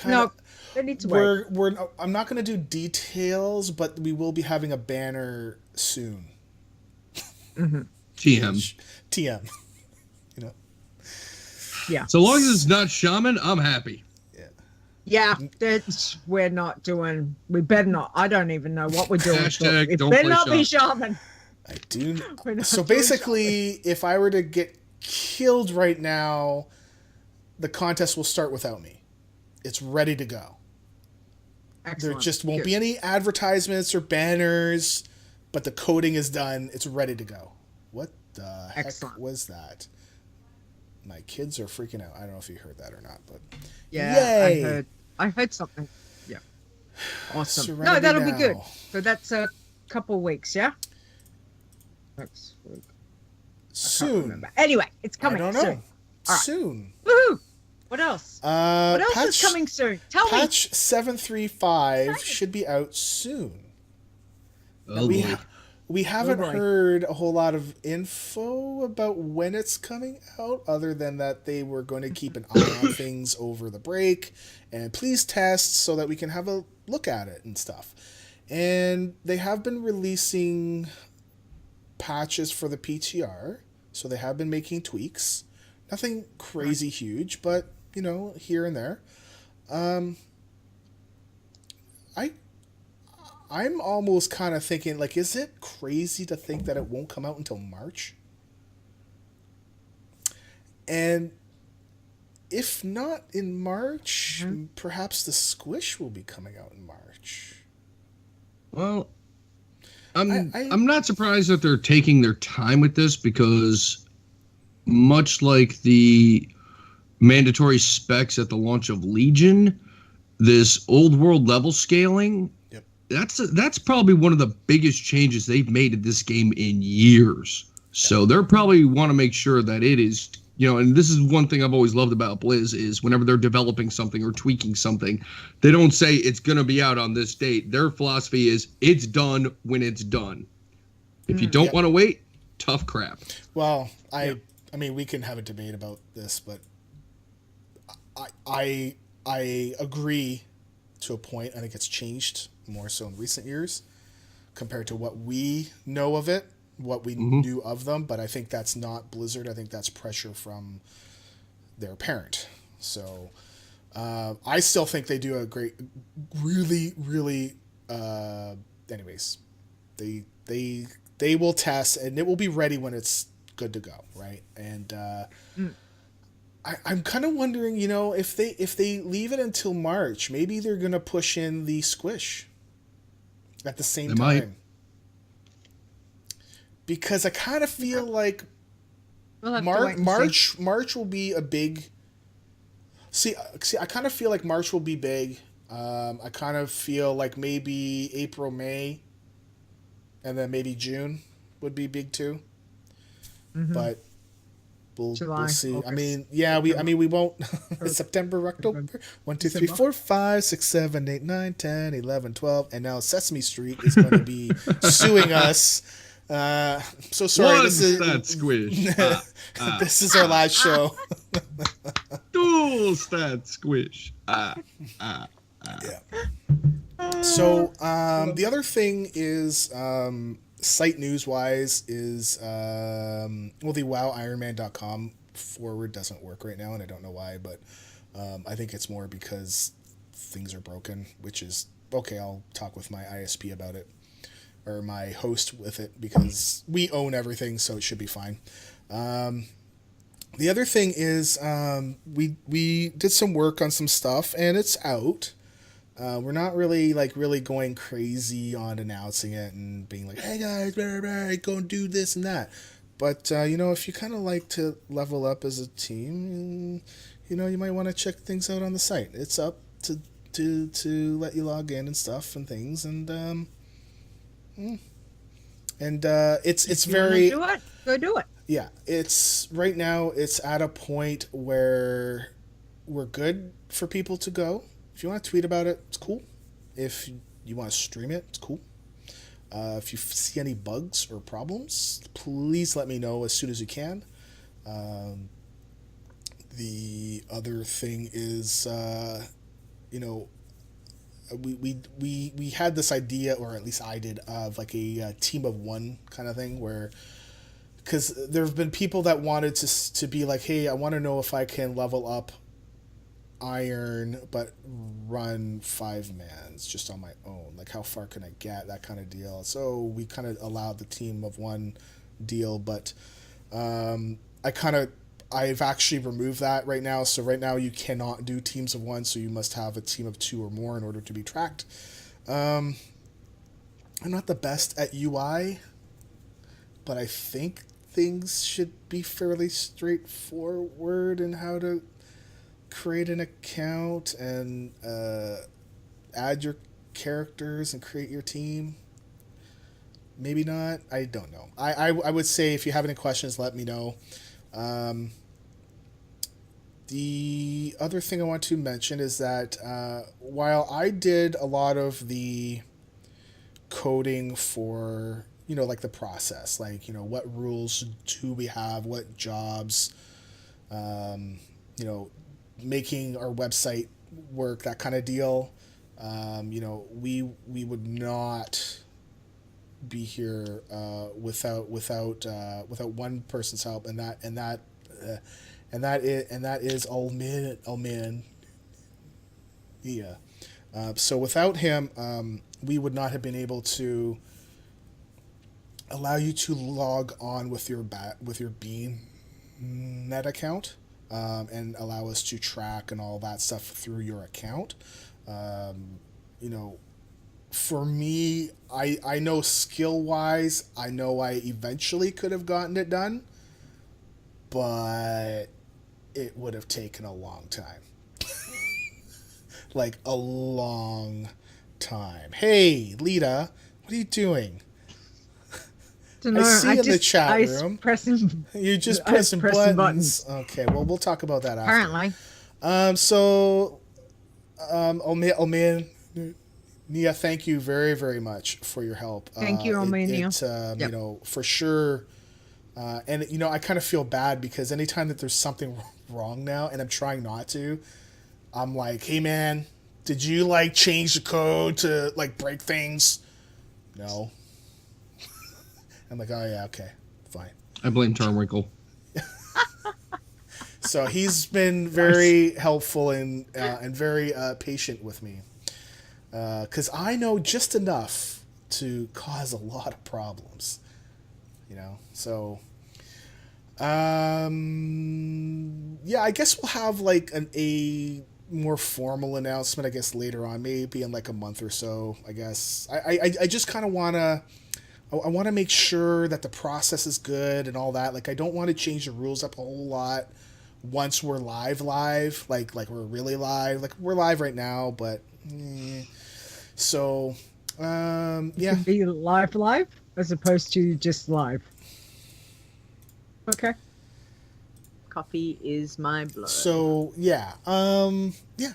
No. They need to wait. I'm not going to do details, but we will be having a banner soon. Mm-hmm. TM. Yeah. So long as it's not shaman, I'm happy. Yeah. We're not doing. We better not. I don't even know what we're doing. Hashtag it don't better play not be shaman. I do. So basically, if I were to get killed right now, the contest will start without me. It's ready to go. Excellent. There just won't be any advertisements or banners, but the coding is done. It's ready to go. What the heck was that? My kids are freaking out. I don't know if you heard that or not, but yeah, yay! I heard something. Yeah, awesome. Serenity no, that'll now. be good. So that's a couple of weeks, yeah. Next week. Soon. Anyway, it's coming. I don't know. Soon. Right. Soon. Woohoo! What else? What else is coming soon? Tell me. Patch 735 should be out soon. Oh, we haven't heard a whole lot of info about when it's coming out, other than that they were going to keep an eye on things over the break and please test so that we can have a look at it and stuff. And they have been releasing patches for the PTR, so they have been making tweaks. Nothing crazy huge, but here and there. I'm almost kind of thinking, like, is it crazy to think that it won't come out until March? And if not in March, perhaps the Squish will be coming out in March. Well, I'm not surprised that they're taking their time with this, because much like the mandatory specs at the launch of Legion, this old world level scaling, that's probably one of the biggest changes they've made in this game in years. So they're probably want to make sure that it is, and this is one thing I've always loved about Blizz, is whenever they're developing something or tweaking something, they don't say it's going to be out on this date. Their philosophy is it's done when it's done. If you don't want to wait, tough crap. Well, I mean, we can have a debate about this, but I agree to a point. I think it's changed more so in recent years compared to what we know of it, what we knew of them. But I think that's not Blizzard. I think that's pressure from their parent. So I still think they do a great, really, really. Anyways, they will test, and it will be ready when it's good to go, right? And I'm kind of wondering, if they leave it until March, maybe they're gonna push in the Squish at the same time. Might. Because I kind of feel like March will be a big. See, I kind of feel like March will be big. I kind of feel like maybe April, May, and then maybe June would be big too. But we'll see. August. We won't. September, October. 1, 2, 3, 4, 5, 6, 7, 8, 9, 10, 11, 12, and now Sesame Street is going to be suing us. So sorry. This is our live show. Dual stat squish. Yeah. So the other thing is, site news wise, is the WoWIronman.com forward doesn't work right now, and I don't know why, but I think it's more because things are broken, which is okay. I'll talk with my ISP about it, or my host with it, because we own everything, so it should be fine. The other thing is, we did some work on some stuff, and it's out. We're not really going crazy on announcing it and being like, hey guys, go and do this and that. But if you kind of like to level up as a team, you might want to check things out on the site. It's up to let you log in and stuff and things, and it's very. Do it. Go do it. Yeah, it's right now. It's at a point where we're good for people to go. If you want to tweet about it, it's cool. If you want to stream it, it's cool. If you see any bugs or problems, please let me know as soon as you can. The other thing is, we had this idea, or at least I did, of like a team of one kind of thing, where, because there have been people that wanted to be like, hey, I want to know if I can level up Iron but run 5-mans just on my own, like how far can I get, that kind of deal. So we kind of allowed the team of one deal, but I've actually removed that right now. So right now you cannot do teams of one, so you must have a team of 2 or more in order to be tracked. I'm not the best at UI, but I think things should be fairly straightforward in how to create an account and add your characters and create your team. Maybe not. I don't know. I would say if you have any questions, let me know. The other thing I want to mention is that while I did a lot of the coding for, like the process, like, what rules do we have, what jobs, making our website work, that kind of deal. We would not be here without one person's help, and that is Alman. Yeah. So without him, we would not have been able to allow you to log on with your Bean net account, and allow us to track and all that stuff through your account. For me, I know skill wise, I know I eventually could have gotten it done, but it would have taken a long time. Like a long time. Hey, Leeta, what are you doing? I see in the chat room. You're just pressing buttons. Okay, well, we'll talk about that after. Apparently. Oman, Nia, thank you very, very much for your help. Thank you, Omania. Yep. For sure. And I kind of feel bad because anytime that there's something wrong now, and I'm trying not to, I'm like, hey man, did you change the code to break things? No. I'm like, oh yeah, okay, fine. I blame Tarnwinkle. So he's been very helpful and very patient with me, because I know just enough to cause a lot of problems. So yeah, I guess we'll have a more formal announcement, I guess, later on, maybe in a month or so, I guess. I just kind of want to make sure that the process is good and all that. I don't want to change the rules up a whole lot once we're live, like we're really live. We're live right now, but so yeah. It can be live as opposed to just live. Okay. Coffee is my blood. So yeah. Yeah.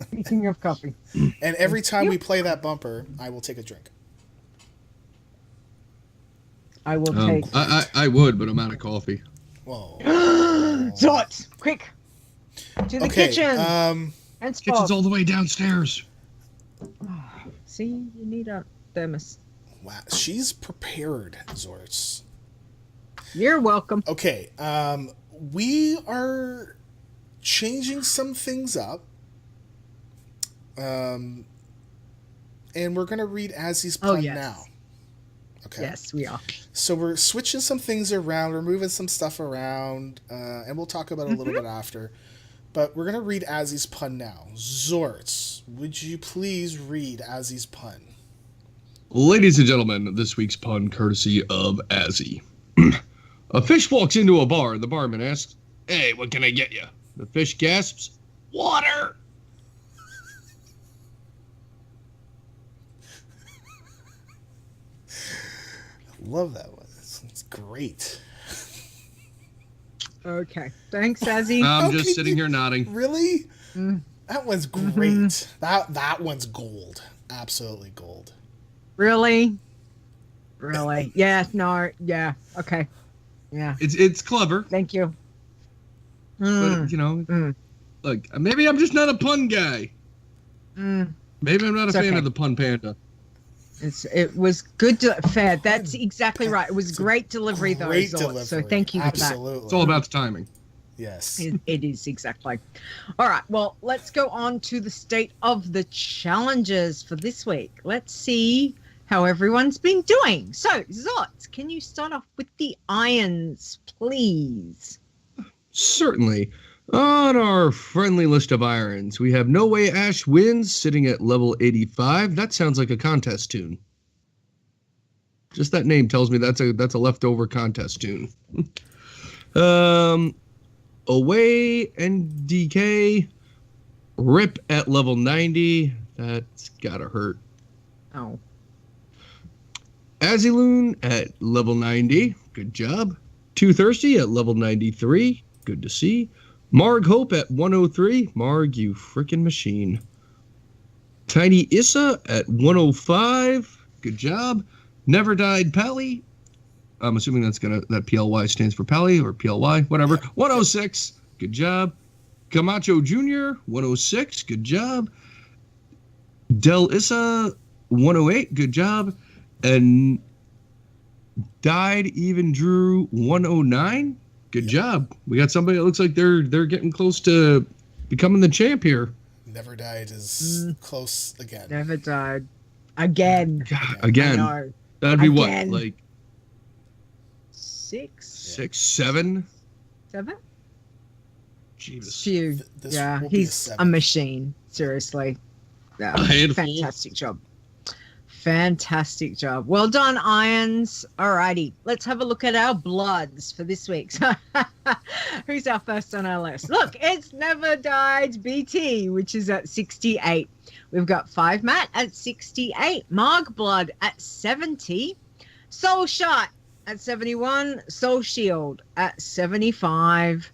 Speaking of coffee. And every time we play that bumper, I will take a drink. I will take. I would, but I'm out of coffee. Whoa. Xortz, quick. To the kitchen. And kitchen's all the way downstairs. See, you need a thermos. Wow, she's prepared, Xortz. You're welcome. Okay, we are changing some things up. And we're going to read Azzy's pun now. Okay. Yes, we are. So we're switching some things around. We're moving some stuff around. And we'll talk about it a little bit after. But we're going to read Azzy's pun now. Xortz, would you please read Azzy's pun? Ladies and gentlemen, this week's pun courtesy of Azzy. A fish walks into a bar. The barman asks, "Hey, what can I get you?" The fish gasps, "Water!" Love that one. It's great. Okay. Thanks, Azzy. I'm just sitting here nodding. Really? That one's great. That one's gold. Absolutely gold. Really? Yeah, no, yeah. Okay. Yeah. It's clever. Thank you. But, look, maybe I'm just not a pun guy. Maybe I'm not a fan of the pun panda. It was good fair. That's exactly right. It was great delivery, though. Great delivery. So thank you for that. Absolutely. It's all about the timing. Yes. It is, exactly. All right, well, let's go on to the state of the challenges for this week. Let's see how everyone's been doing. So, Xortz, can you start off with the irons, please? Certainly. On our friendly list of irons, we have No Way Ash Wins sitting at level 85. That sounds like a contest tune. Just that name tells me that's a leftover contest tune. Away NDK Rip at level 90. That's gotta hurt. Oh. Aziloon at level 90. Good job. Too Thirsty at level 93. Good to see. Marg Hope at 103. Marg, you frickin' machine. Tiny Issa at 105. Good job. Never Died Pally. I'm assuming that PLY stands for Pally or PLY, whatever. 106. Good job. Camacho Jr. 106. Good job. Del Issa 108. Good job. And Died Even Drew 109. Good job. We got somebody that looks like they're getting close to becoming the champ here. Never Died is close again. Never died. Again. Again. I know. That'd be Again. what, like 6, 6, 7? 7? Jesus. Few. This Yeah, will be a he's 7. a machine. Seriously. Yeah, A handful. fantastic job. Fantastic job. Well done, Irons. Alrighty, let's have a look at our bloods for this week. Who's our first on our list? Look, it's Never Died BT, which is at 68. We've got 5 Matt at 68, Marg Blood at 70, Soul Shot at 71, Soul Shield at 75,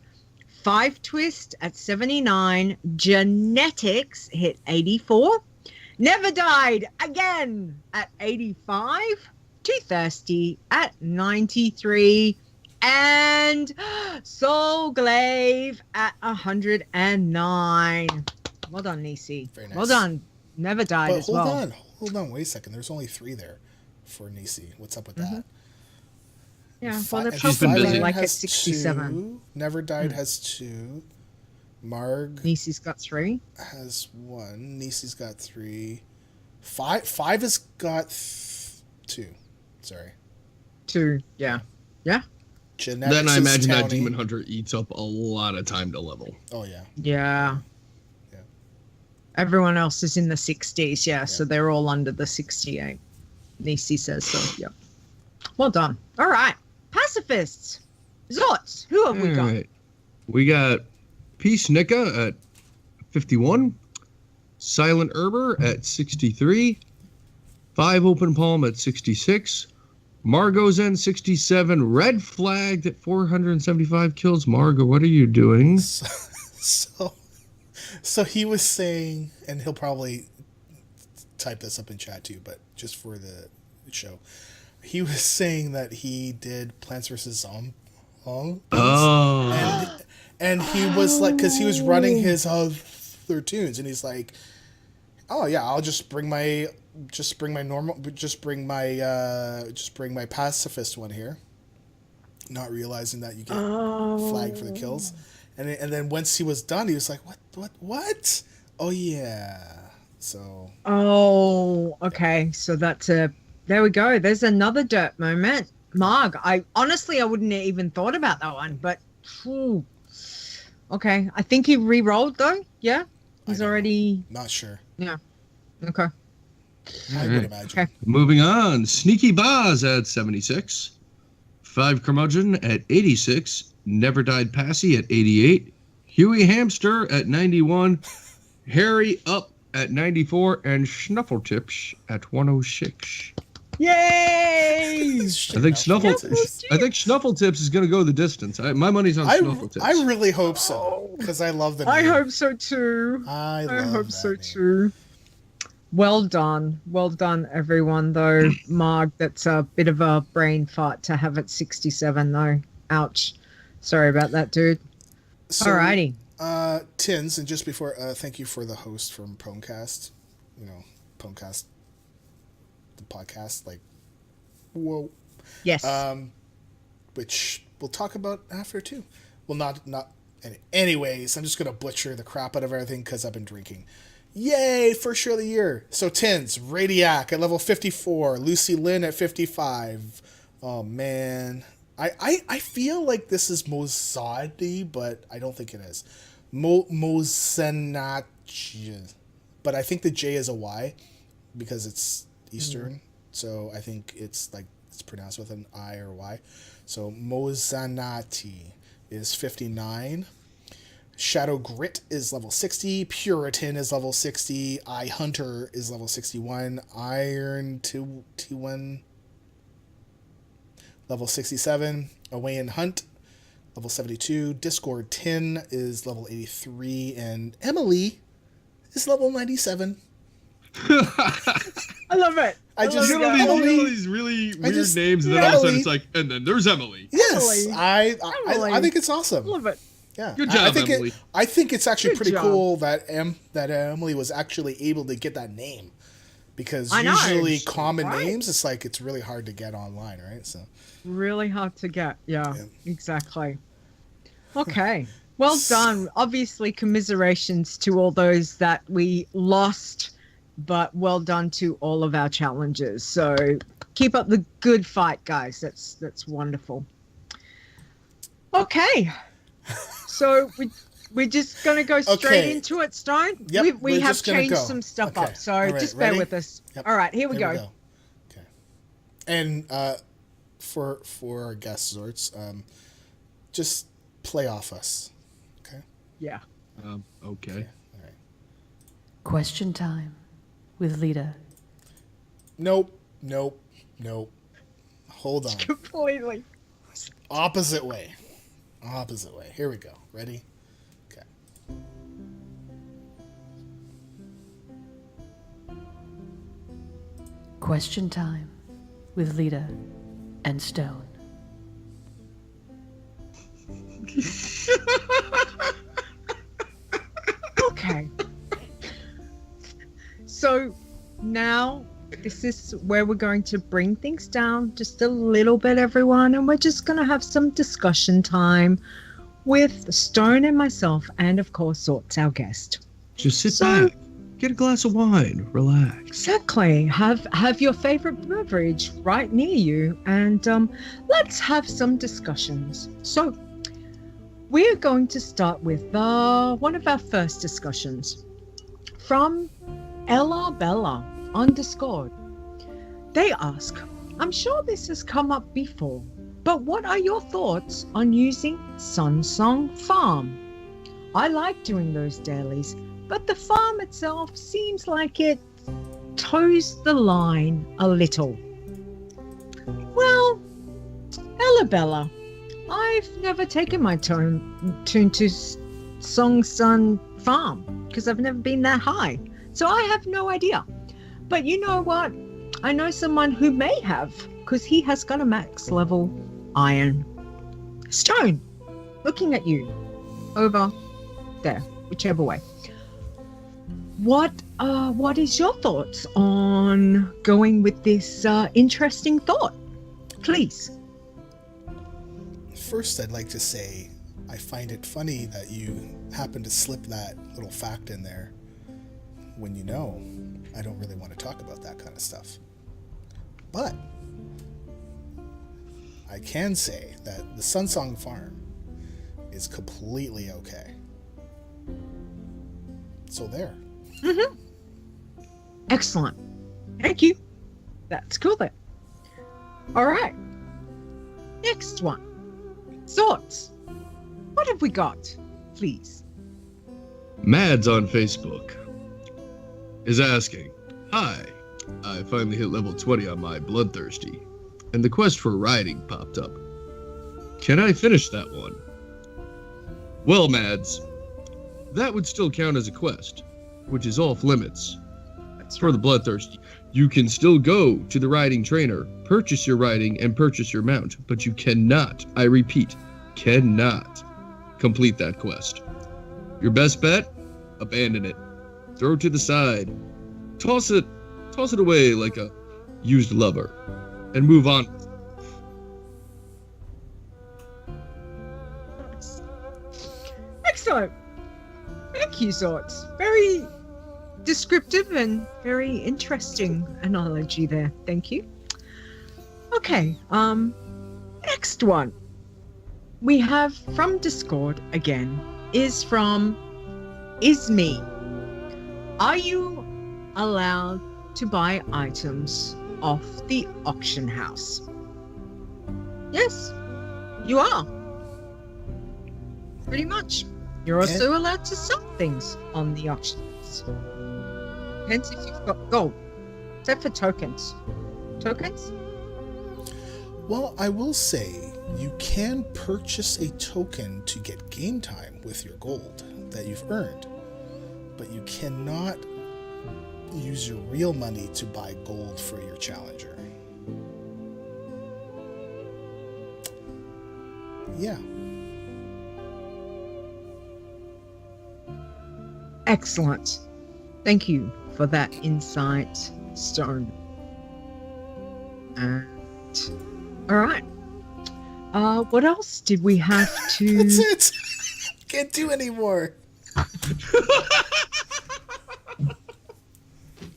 5 Twist at 79, Genetics hit 84, Never Died again at 85, Too Thirsty at 93, and Soul Glaive at 109. Well done, Nisi. Very nice. Well done. Never Died But as well. hold on, wait a second. There's only 3 there for Nisi. What's up with that? Yeah, well, Fi- they're and She's been probably busy. like at has 67. 2. Never Died has 2. Marg Nisi's got 3. has 1. Nisi's got 3. 5 has got 2. Sorry. 2. Yeah. Yeah. Genetics Then I is imagine that Townie. Demon Hunter eats up a lot of time to level. Oh yeah. Yeah. Yeah. Everyone else is in the 60s. Yeah. So they're all under the 68. Nisi says so. Yep. Well done. All right. Pacifists. Xortz. Who have we got? Alright. We got Peace Nika at 51, Silent Herber at 63, 5 Open Palm at 66, Margot Zen 67, Red Flagged at 475 kills. Margot, what are you doing? So he was saying, and he'll probably type this up in chat too, but just for the show, he was saying that he did Plants vs. Zombies. Oh. And he was like, because he was running his other tunes, and he's like, oh yeah, I'll just bring my pacifist one here, not realizing that you get flagged for the kills, and then once he was done, he was like, what? Oh yeah, so. Oh, okay. So that's there we go. There's another dirt moment. Marg, I wouldn't have even thought about that one, but phew. Okay. I think he re-rolled though. Yeah. He's already. Not sure. Yeah. Okay. I would imagine. Okay. Moving on, Sneaky Boz at 76, 5 Curmudgeon at 86, Never Died Passy at 88, Huey Hamster at 91, Harry Up at 94, and Snuffletips at 106. Yay! I think Snuffletips is going to go the distance. My money's on Snuffletips. I really hope so, because I love the name. I hope so too. I hope that so name. too. Well done, everyone. Though, Marg, that's a bit of a brain fart to have at 67, though. Ouch. Sorry about that, dude. So, Alrighty. Tins, and just before, thank you for the host from Pwnecast. Pwnecast, the podcast, like, whoa. Yes. Which we'll talk about after too. Well, not. Anyways, I'm just gonna butcher the crap out of everything because I've been drinking. Yay! First show of the year. So Tins, Radiac at level 54, Lucy Lynn at 55. Oh man, I feel like this is Mozadi, but I don't think it is. Mozenach, but I think the J is a Y because it's Eastern. So I think it's pronounced with an I or Y. So Mozanati is 59. Shadow Grit is level 60. Puritan is level 60. Eye Hunter is level 61. Iron T1 level 67. Away and Hunt level 72. Discord 10 is level 83. And Emily is level 97. I love it. I just You know these really weird names, and then all of a sudden it's like, and then there's Emily. Yes, Emily. I think it's awesome. Love it. Yeah, Good job, Emily. I think it's actually Good pretty job. cool that Emily was actually able to get that name, because I know, usually common right? names, it's really hard to get online, right? So Really hard to get. Yeah, Yeah. exactly. Okay. Well done. Obviously, commiserations to all those that we lost, but well done to all of our challengers. So keep up the good fight, guys. That's wonderful. Okay. So we're just gonna go straight Okay. into it, Stone. Yep, We we're have just gonna changed go. some stuff Okay. up, so All right, just bear ready? with us. Yep. All right, here we Here go. Okay. And for our guest Xortz, just play off us. Okay. Yeah. Okay. All right. Question time with Leeta. Nope. Hold on. Completely. Opposite way. Here we go. Ready? Okay. Question time with Leeta and Stone. Okay. So now this is where we're going to bring things down just a little bit, everyone, and we're just going to have some discussion time with Stone and myself, and of course, Xortz, our guest. Just sit So- back, get a glass of wine, relax. Exactly. Have your favorite beverage right near you, and let's have some discussions. So we're going to start with one of our first discussions from Ella Bella on Discord. They ask, I'm sure this has come up before, but what are your thoughts on using Sunsong Farm? I like doing those dailies, but the farm itself seems like it toes the line a little. Well, Ella Bella, I've never taken my tune to Song Sun Farm because I've never been that high. So I have no idea. But you know what? I know someone who may have, because he has got a max level iron. Stone, looking at you over there, whichever way. What is your thoughts on going with this interesting thought? Please. First, I'd like to say I find it funny that you happen to slip that little fact in there when you know I don't really want to talk about that kind of stuff. But I can say that the Sunsong Farm is completely okay. So there. Mm-hmm. Excellent. Thank you. That's cool then. All right. Next one. Xortz. What have we got? Please. Mads on Facebook is asking, hi, I finally hit level 20 on my Bloodthirsty, and the quest for riding popped up. Can I finish that one? Well, Mads, that would still count as a quest, which is off limits. For the Bloodthirsty, you can still go to the riding trainer, purchase your riding, and purchase your mount, but you cannot, I repeat, cannot complete that quest. Your best bet? Abandon it. Throw it to the side. Toss it away like a used lover, and move on. Excellent. Thank you, Xortz. Very descriptive and very interesting analogy there. Thank you. Okay, next one we have from Discord again is from Isme. Are you allowed to buy items off the auction house? Yes, you are. Pretty much. You're also allowed to sell things on the auction house. Depends if you've got gold. Except for tokens. Tokens? Well, I will say you can purchase a token to get game time with your gold that you've earned, but you cannot use your real money to buy gold for your challenger. Yeah. Excellent. Thank you for that insight, Stone. And all right. What else did we have to? That's it. Can't do anymore.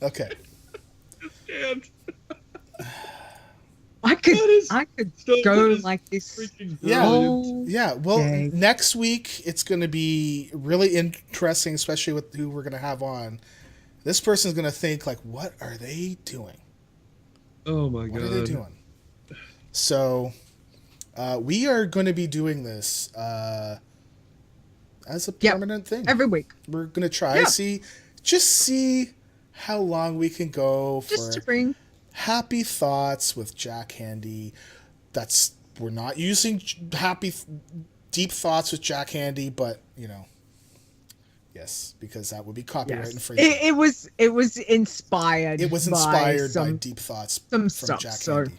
Okay. Can't. I could Stone, go that is like this. freaking Yeah. brilliant. Yeah. Well, Okay. next week it's going to be really interesting, especially with who we're going to have on. This person's going to think like, "What are they doing? Oh my What god. are they doing?" So, we are going to be doing this as a Yep. permanent thing. Every week, We're going to try Yeah. see how long we can go for just to bring. happy thoughts with Jack Handy. We're not using deep thoughts with Jack Handy, but yes, because that would be copyright Yes. infringement. It was inspired. It was inspired by some deep thoughts some from stuff, Jack so- Handy.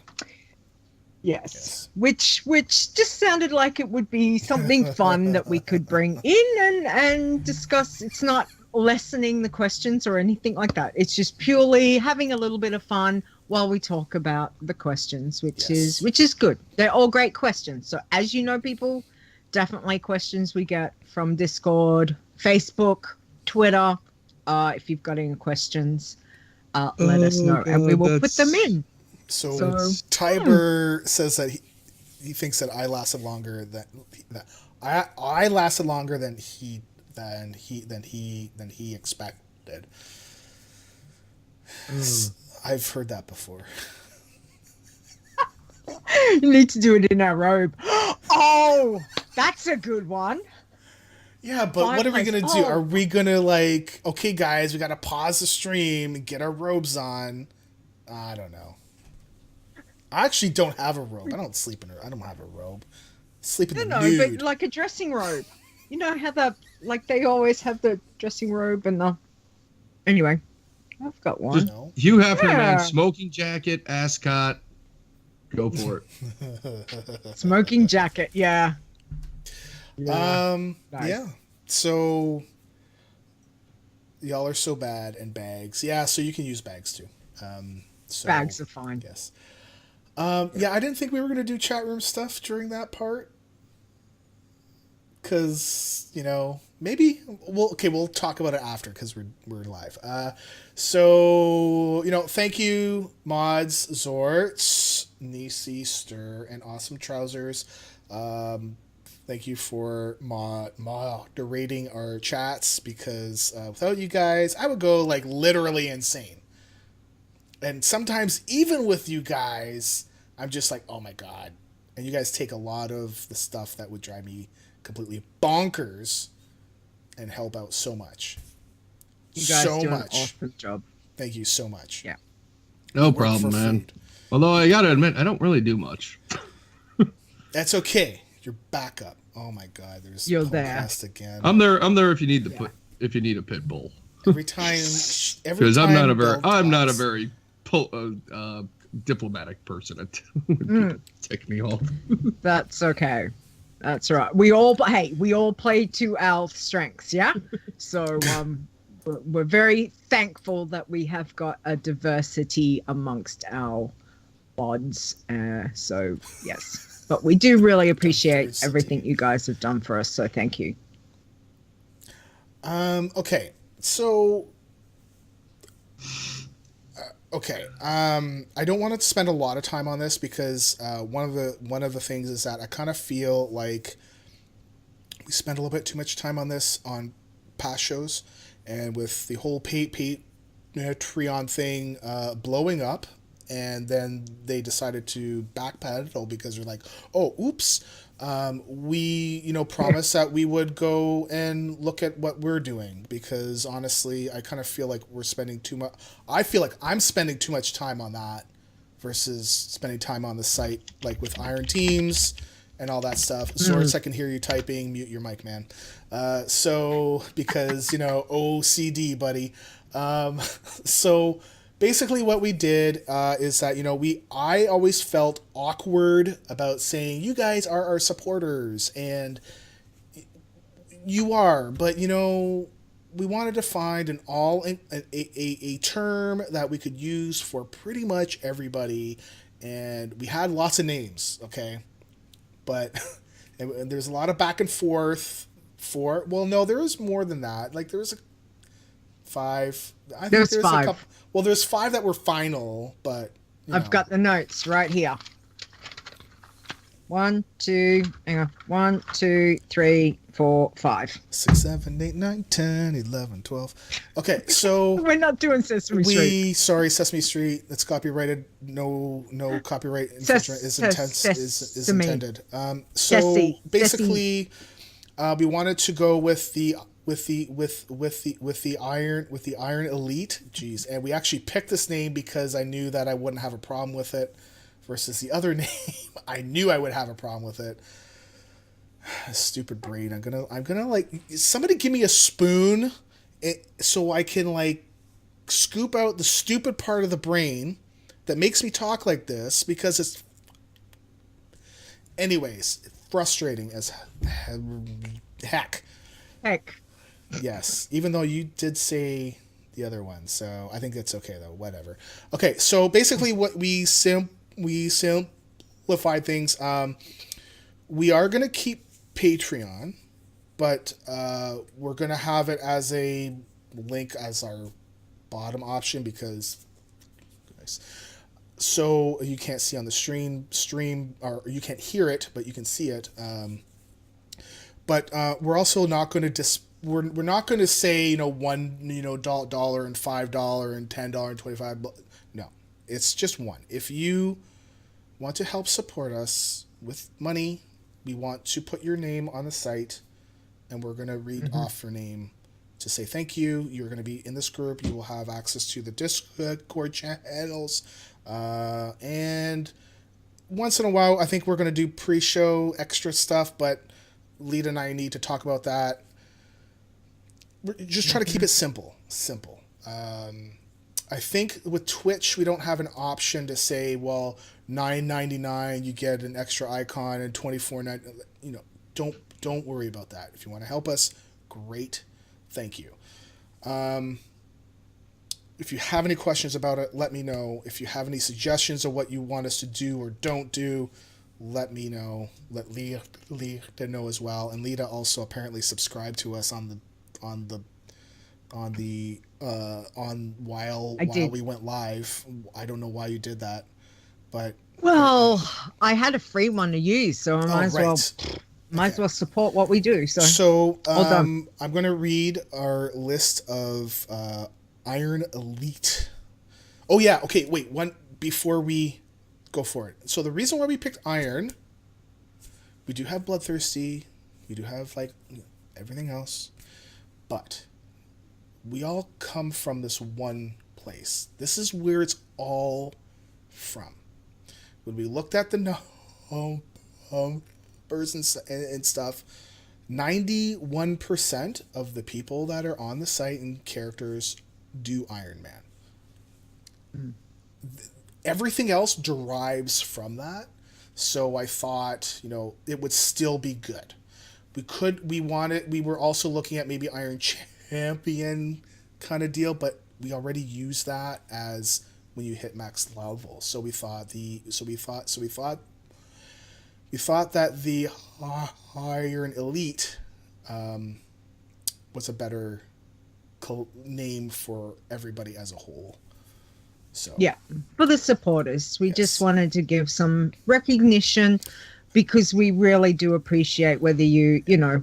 Yes. Which just sounded like it would be something fun that we could bring in and discuss. It's not lessening the questions or anything like that. It's just purely having a little bit of fun while we talk about the questions, which is good. They're all great questions. So as you know, people, definitely questions we get from Discord, Facebook, Twitter. If you've got any questions, let us know and we will put them in. So, So- says that he thinks that I lasted longer than I lasted longer than he expected. I've heard that before. You need to do it in our robe. Oh, that's a good one. Yeah, but what are we gonna do? Fireplace. Oh. Are we gonna okay, guys, we gotta pause the stream and get our robes on? I don't know. I actually don't have a robe. I don't have a robe. I sleep in the No, nude. but like a dressing robe. You know how they always have the dressing robe and the. Anyway, I've got one. No. Hugh Hefner, Yeah. man, smoking jacket, ascot. Go for it. Smoking jacket, yeah. Nice. Yeah. So y'all are so bad and bags. Yeah, so you can use bags too. So Bags are fine. yes. Yeah, I didn't think we were gonna do chat room stuff during that part. Cause maybe we'll talk about it after because we're live. So thank you mods Xortz, Nisi, Stir, and Awesome Trousers. Thank you for moderating our chats because without you guys, I would go like literally insane. And sometimes even with you guys, I'm just like, oh my god. And you guys take a lot of the stuff that would drive me completely bonkers and help out so much. You guys so do much. an awesome job. Thank you so much. Yeah. No Work problem, for man. food. Although I gotta admit, I don't really do much. That's okay. You're back up. Oh my god, there's You're there. podcast again. I'm there if you need if you need a pit bull. Every time Because I'm not a Bill talks. very diplomatic person. It would tick me off. That's okay. That's right. We all play to our strengths, yeah? So we're very thankful that we have got a diversity amongst our mods. So yes. But we do really appreciate Diversity. everything you guys have done for us, so thank you. Okay. So I don't want to spend a lot of time on this because one of the things is that I kind of feel like we spend a little bit too much time on this on past shows, and with the whole Patreon thing blowing up, and then they decided to backpedal because they're like, oh, oops. We promised that we would go and look at what we're doing because honestly, I kind of feel like we're spending too much. I feel like I'm spending too much time on that versus spending time on the site, like with Iron Teams and all that stuff. Xortz, I can hear you typing. Mute your mic, man. So because OCD, buddy. So basically what we did is that I always felt awkward about saying you guys are our supporters, and you are, but we wanted to find a term that we could use for pretty much everybody, and we had lots of names, okay, but and there's a lot of back and forth for. Well, no, there was more than that. Like there was a 5. I think There's there's 5. a couple. Well, there's 5 that were final, but I've got the notes right here. 1, 2, hang on. 1, 2, 3, 4, 5. 6, 7, 8, 9, 10, 11, 12. Okay, so We're not doing Sesame Street. sorry, Sesame Street. It's copyrighted. No copyright infringement is intended. So Sessie. basically, we wanted to go with the Iron Elite. Jeez, and we actually picked this name because I knew that I wouldn't have a problem with it. Versus the other name, I knew I would have a problem with it. Stupid brain. I'm gonna like somebody give me a spoon, so I can like scoop out the stupid part of the brain that makes me talk like this, because it's, anyways, frustrating as heck. Yes, even though you did say the other one, so I think that's okay though. Whatever. Okay, so basically, what we simplified things. We are going to keep Patreon, but we're going to have it as a link as our bottom option, because so you can't see on the stream, or you can't hear it, but you can see it. But we're also not going to we're not going to say $1 and $5 and $10 and $25. No, it's just one. If you want to help support us with money, we want to put your name on the site, and we're going to read off your name to say thank you. You're going to be in this group. You will have access to the Discord channels, and once in a while, I think we're going to do pre-show extra stuff, but Leeta and I need to talk about that. We're just trying to keep it simple. I think with Twitch, we don't have an option to say, well, $9.99 you get an extra icon, and $24.99. Don't worry about that. If you want to help us, great, thank you. If you have any questions about it, let me know. If you have any suggestions of what you want us to do or don't do, let me know. Let Leeta know as well. And Leeta also apparently subscribed to us while we went live. I don't know why you did that, but I had a free one to use, so I might as well support what we do. So I'm going to read our list of Iron Elite. Oh yeah, okay, wait, one before we go for it. So the reason why we picked Iron, we do have Bloodthirsty, we do have everything else, but we all come from this one place. This is where it's all from. When we looked at the numbers and stuff, 91% of the people that are on the site and characters do Iron Man. Everything else derives from that. So I thought, it would still be good. We were also looking at maybe Iron Champion kind of deal, but we already use that as when you hit max level. So we thought that the Iron Elite was a better name for everybody as a whole. So yeah, for the supporters, we just wanted to give some recognition, because we really do appreciate whether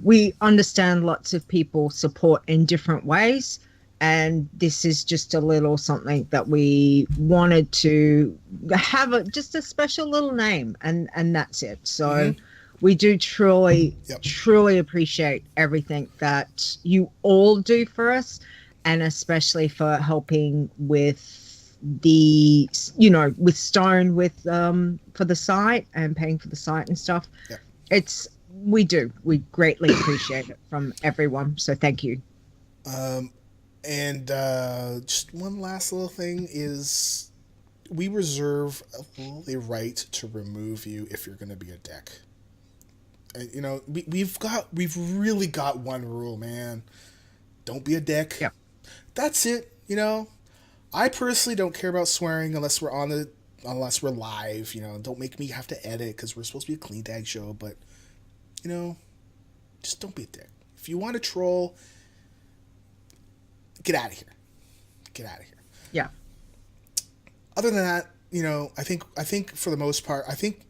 we understand lots of people support in different ways, and this is just a little something that we wanted to have just a special little name, and that's it. So we do truly appreciate everything that you all do for us, and especially for helping with with Stone for the site and paying for the site and stuff. We greatly appreciate it from everyone, so thank you. And just one last little thing is, we reserve the right to remove you if you're going to be a dick. We've really got one rule, man. Don't be a dick. Yeah. That's it. You know, I personally don't care about swearing unless we're live. You know, don't make me have to edit because we're supposed to be a clean tag show. But you know, just don't be a dick. If you want to troll, get out of here. Get out of here. Yeah. Other than that, you know, I think for the most part, I think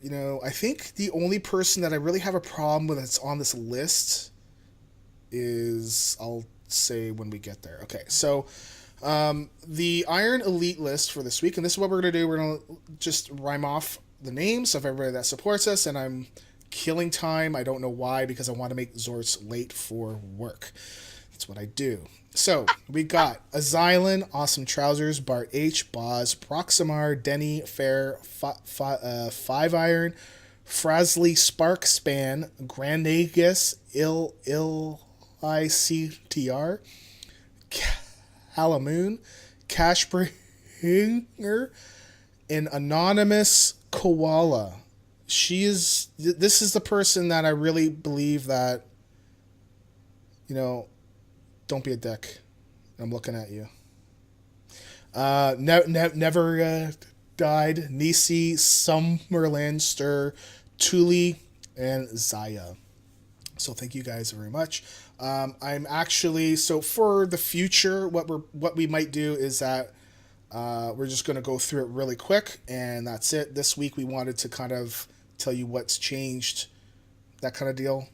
the only person that I really have a problem with that's on this list is, I'll say when we get there. Okay, so the Iron Elite list for this week, and this is what we're going to do. We're going to just rhyme off the names of everybody that supports us, and I'm killing time. I don't know why, because I want to make Xortz late for work. That's what I do. So, we got Azylan, Awesome Trousers, Bart H, Boz, Proximar, Denny, Fair, Five Iron, Frasley, Spark Span, Grandagus, ICTR, Halamoon, Cashbringer, and Anonymous Koala. This is the person that I really believe that, you know, don't be a dick. I'm looking at you. Never died. Nisi, Summerland, Stir, Tuli, and Zaya. So thank you guys very much. I'm actually, so for the future, what we might do is that we're just going to go through it really quick, and that's it. This week we wanted to kind of tell you what's changed, that kind of deal,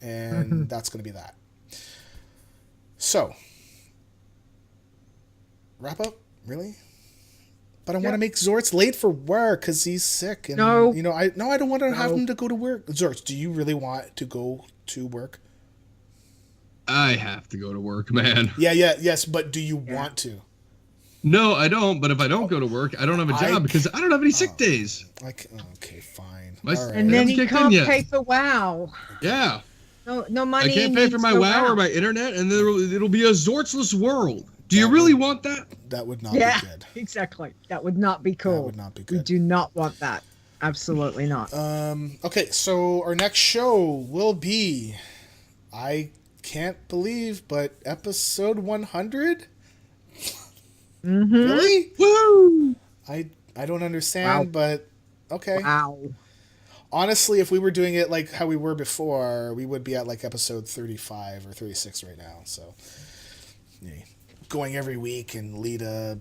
and that's going to be that. So, wrap up? Really? But I want to make Xortz late for work because he's sick. And, No. you know, I don't want to have him to go to work. Xortz, do you really want to go to work? I have to go to work, man. Yes, but do you want to? No, I don't. But if I don't go to work, I don't have a job because I don't have any sick days. Okay, fine. All right. And then That's he kicked in can't yet. pay for WoW. Yeah. No money. I can't pay for my WoW or my internet, and it'll be a Xortzless world. Do you really want that? That would not be good. Exactly. That would not be cool. That would not be good. We do not want that. Absolutely not. Okay, so our next show will be, I can't believe, but episode 100? Mm-hmm. Really? Woo! I don't understand, but okay. Wow. Honestly, if we were doing it like how we were before, we would be at like episode 35 or 36 right now. So, yeah. Going every week and Leeta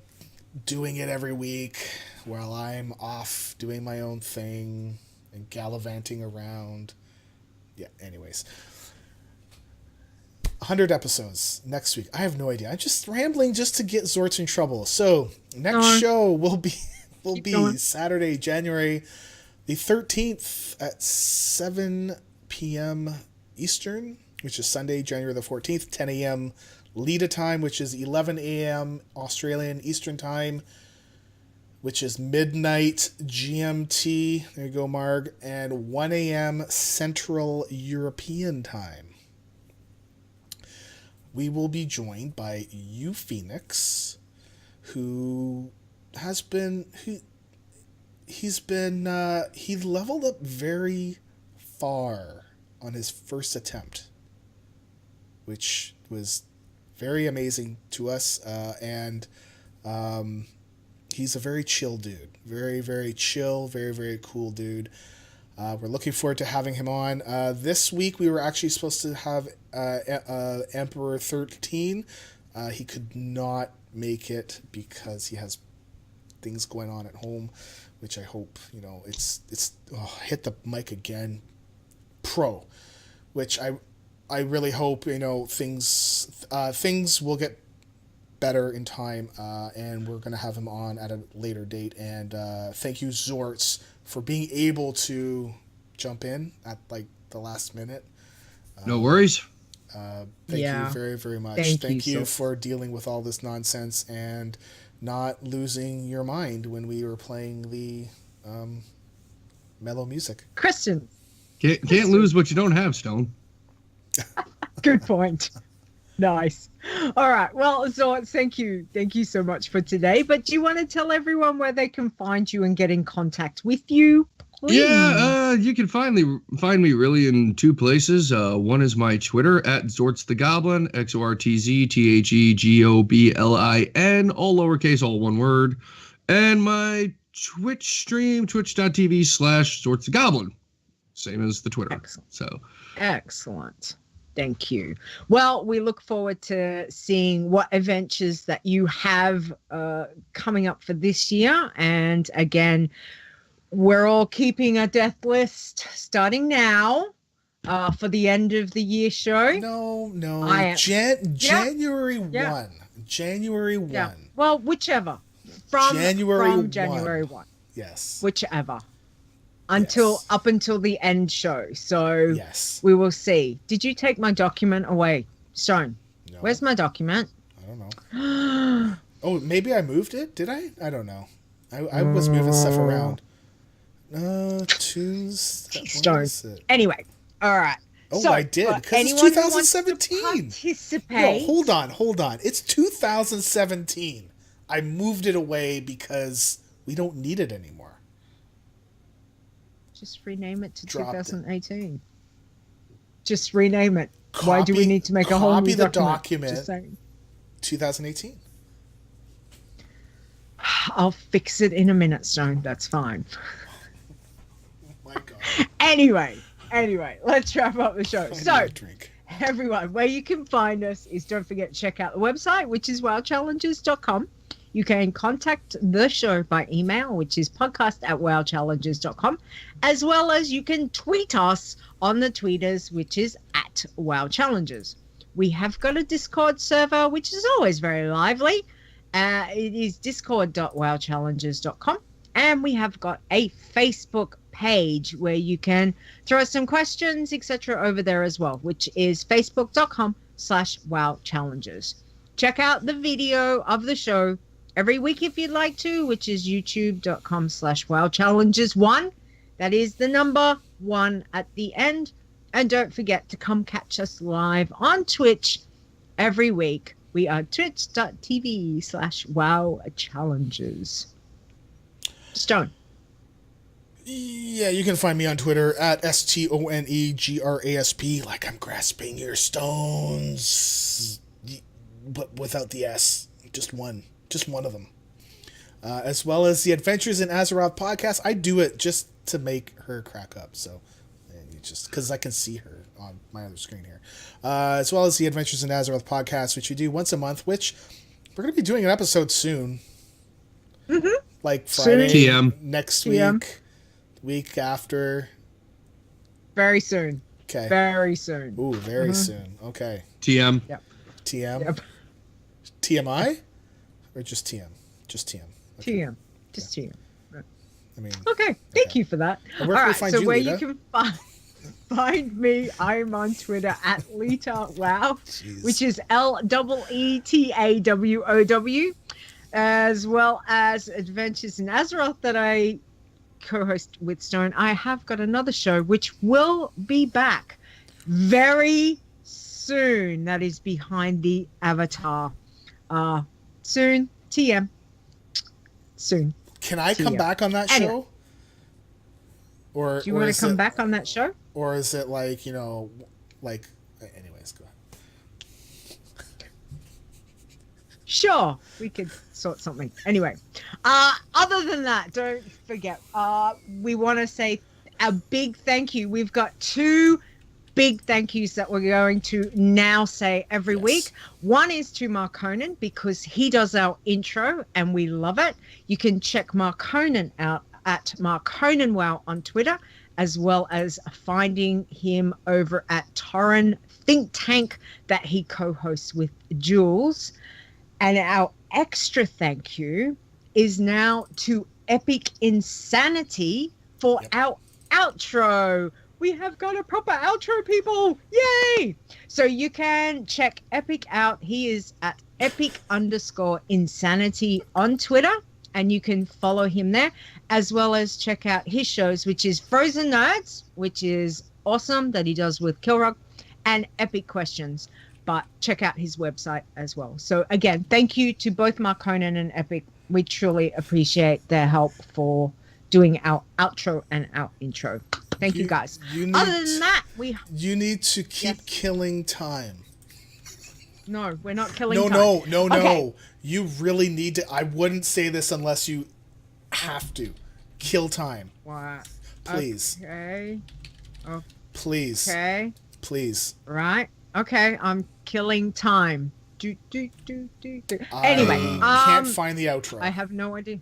doing it every week while I'm off doing my own thing and gallivanting around. Yeah, anyways. 100 episodes next week. I have no idea. I'm just rambling just to get Xortz in trouble. So, next show will be Saturday, January the 13th at 7 p.m. Eastern, which is Sunday, January the 14th, 10 a.m. Leeta time, which is 11 a.m. Australian Eastern time, which is midnight GMT. There you go, Marg. And 1 a.m. Central European time. We will be joined by Phoenix, who has been... he leveled up very far on his first attempt, which was very amazing to us, and he's a very chill dude, very, very chill, very, very cool dude. We're looking forward to having him on. This week we were actually supposed to have Emperor 13. He could not make it because he has things going on at home, which I hope, you know, it's hit the mic again, pro, which I really hope, you know, things will get better in time, and we're gonna have him on at a later date. And thank you, Xortz, for being able to jump in at like the last minute. No worries. Thank you very, very much. Thank you for dealing with all this nonsense and not losing your mind when we were playing the mellow music. Christian. Can't lose what you don't have, Stone. Good point. Nice. All right. Well, Xortz, thank you. Thank you so much for today. But do you want to tell everyone where they can find you and get in contact with you, please. Yeah, you can find me really in two places. One is my Twitter at Xortz the Goblin, XORTZTHEGOBLIN, all lowercase, all one word, and my Twitch stream, twitch.tv/Xortz the Goblin, same as the Twitter. Excellent. So Excellent. Thank you. Well, we look forward to seeing what adventures that you have coming up for this year. And again, we're all keeping a death list starting now for the end of the year show. No. January 1. January 1. Yeah. Well, whichever. From January 1. Yes. Whichever. Up until the end show. So yes, we will see. Did you take my document away, Stone? No. Where's my document? I don't know. Oh, maybe I moved it. Did I? I don't know. I was moving stuff around. Tuesday. Stone. Anyway, all right. Oh, so, I did because it's 2017. No, hold on. It's 2017. I moved it away because we don't need it anymore. Just rename it to 2018. Just rename it. Why do we need to make a whole new document? Just saying. 2018. I'll fix it in a minute, Stone. That's fine. Oh my God. Anyway, let's wrap up the show. So, everyone, where you can find us is, don't forget to check out the website, which is wowchallenges.com. You can contact the show by email, which is podcast@wowchallenges.com, as well as you can tweet us on the tweeters, which is @wowchallenges. We have got a Discord server, which is always very lively. It is discord.wowchallenges.com. And we have got a Facebook page where you can throw us some questions, etc. over there as well, which is facebook.com/wowchallenges. Check out the video of the show every week if you'd like to, which is youtube.com/wowchallenges1. That is the number 1 at the end. And don't forget to come catch us live on Twitch every week. We are twitch.tv/wowchallenges. Stone. Yeah, you can find me on Twitter at STONEGRASP, like I'm grasping your stones, but without the S. Just one of them. As well as the Adventures in Azeroth podcast. I do it just to make her crack up, so just because I can see her on my other screen here. As well as the Adventures in Azeroth podcast, which we do once a month, which we're going to be doing an episode soon. Mm-hmm. Like Friday, TM. Next TM. week after. Very soon. Okay. Very soon. Ooh, very soon. Okay. TM. Yep. TM? Yep. TMI? Or just TM? Just TM. Okay. TM. Just TM. I mean. Okay. Thank you for that. And where can we find you, where Leeta? you can find me, I'm on Twitter at Leeta Wow, which is LEETAWOW, as well as Adventures in Azeroth that I co-host with Stone. I have got another show which will be back very soon. That is Behind the Avatar. Soon. TM. Soon. Can I come back on that show? Or do you want to come back on that show? Or is it like, anyways, go ahead. Sure, we could sort something. Anyway, other than that, don't forget, we want to say a big thank you. We've got 2 big thank yous that we're going to now say every week. One is to Marconan because he does our intro and we love it. You can check Marconan out at MarconanWow on Twitter, as well as finding him over at Torren Think Tank that he co-hosts with Jules. And our extra thank you is now to Epic Insanity for our outro. We have got a proper outro, people. Yay! So you can check Epic out. He is at epic_insanity on Twitter, and you can follow him there, as well as check out his shows, which is Frozen Nerds, which is awesome that he does with Kilrock, and Epic Questions. But check out his website as well. So again, thank you to both Marconan and Epic. We truly appreciate their help for doing our outro and our intro. Thank you guys. Other than that, you need to keep Yes. killing time. No, we're not killing time. No. Okay. You really need to. I wouldn't say this unless you have to. Kill time. What? Please. Okay. Please. Okay. Please. Right. Okay. I'm killing time. Do. Anyway, I can't find the outro. I have no idea.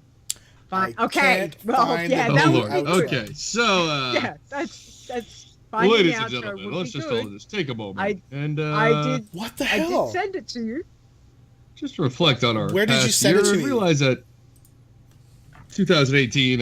Fine. I Okay. can't Well, find yeah, the that Oh, would Lord. be good. Okay, so, Yeah, that's fine. ladies and gentlemen, let's just follow this. Take a moment. I did. What the I hell? did send it to you. Just reflect on our Where did you past send it year to and me? realize that 2018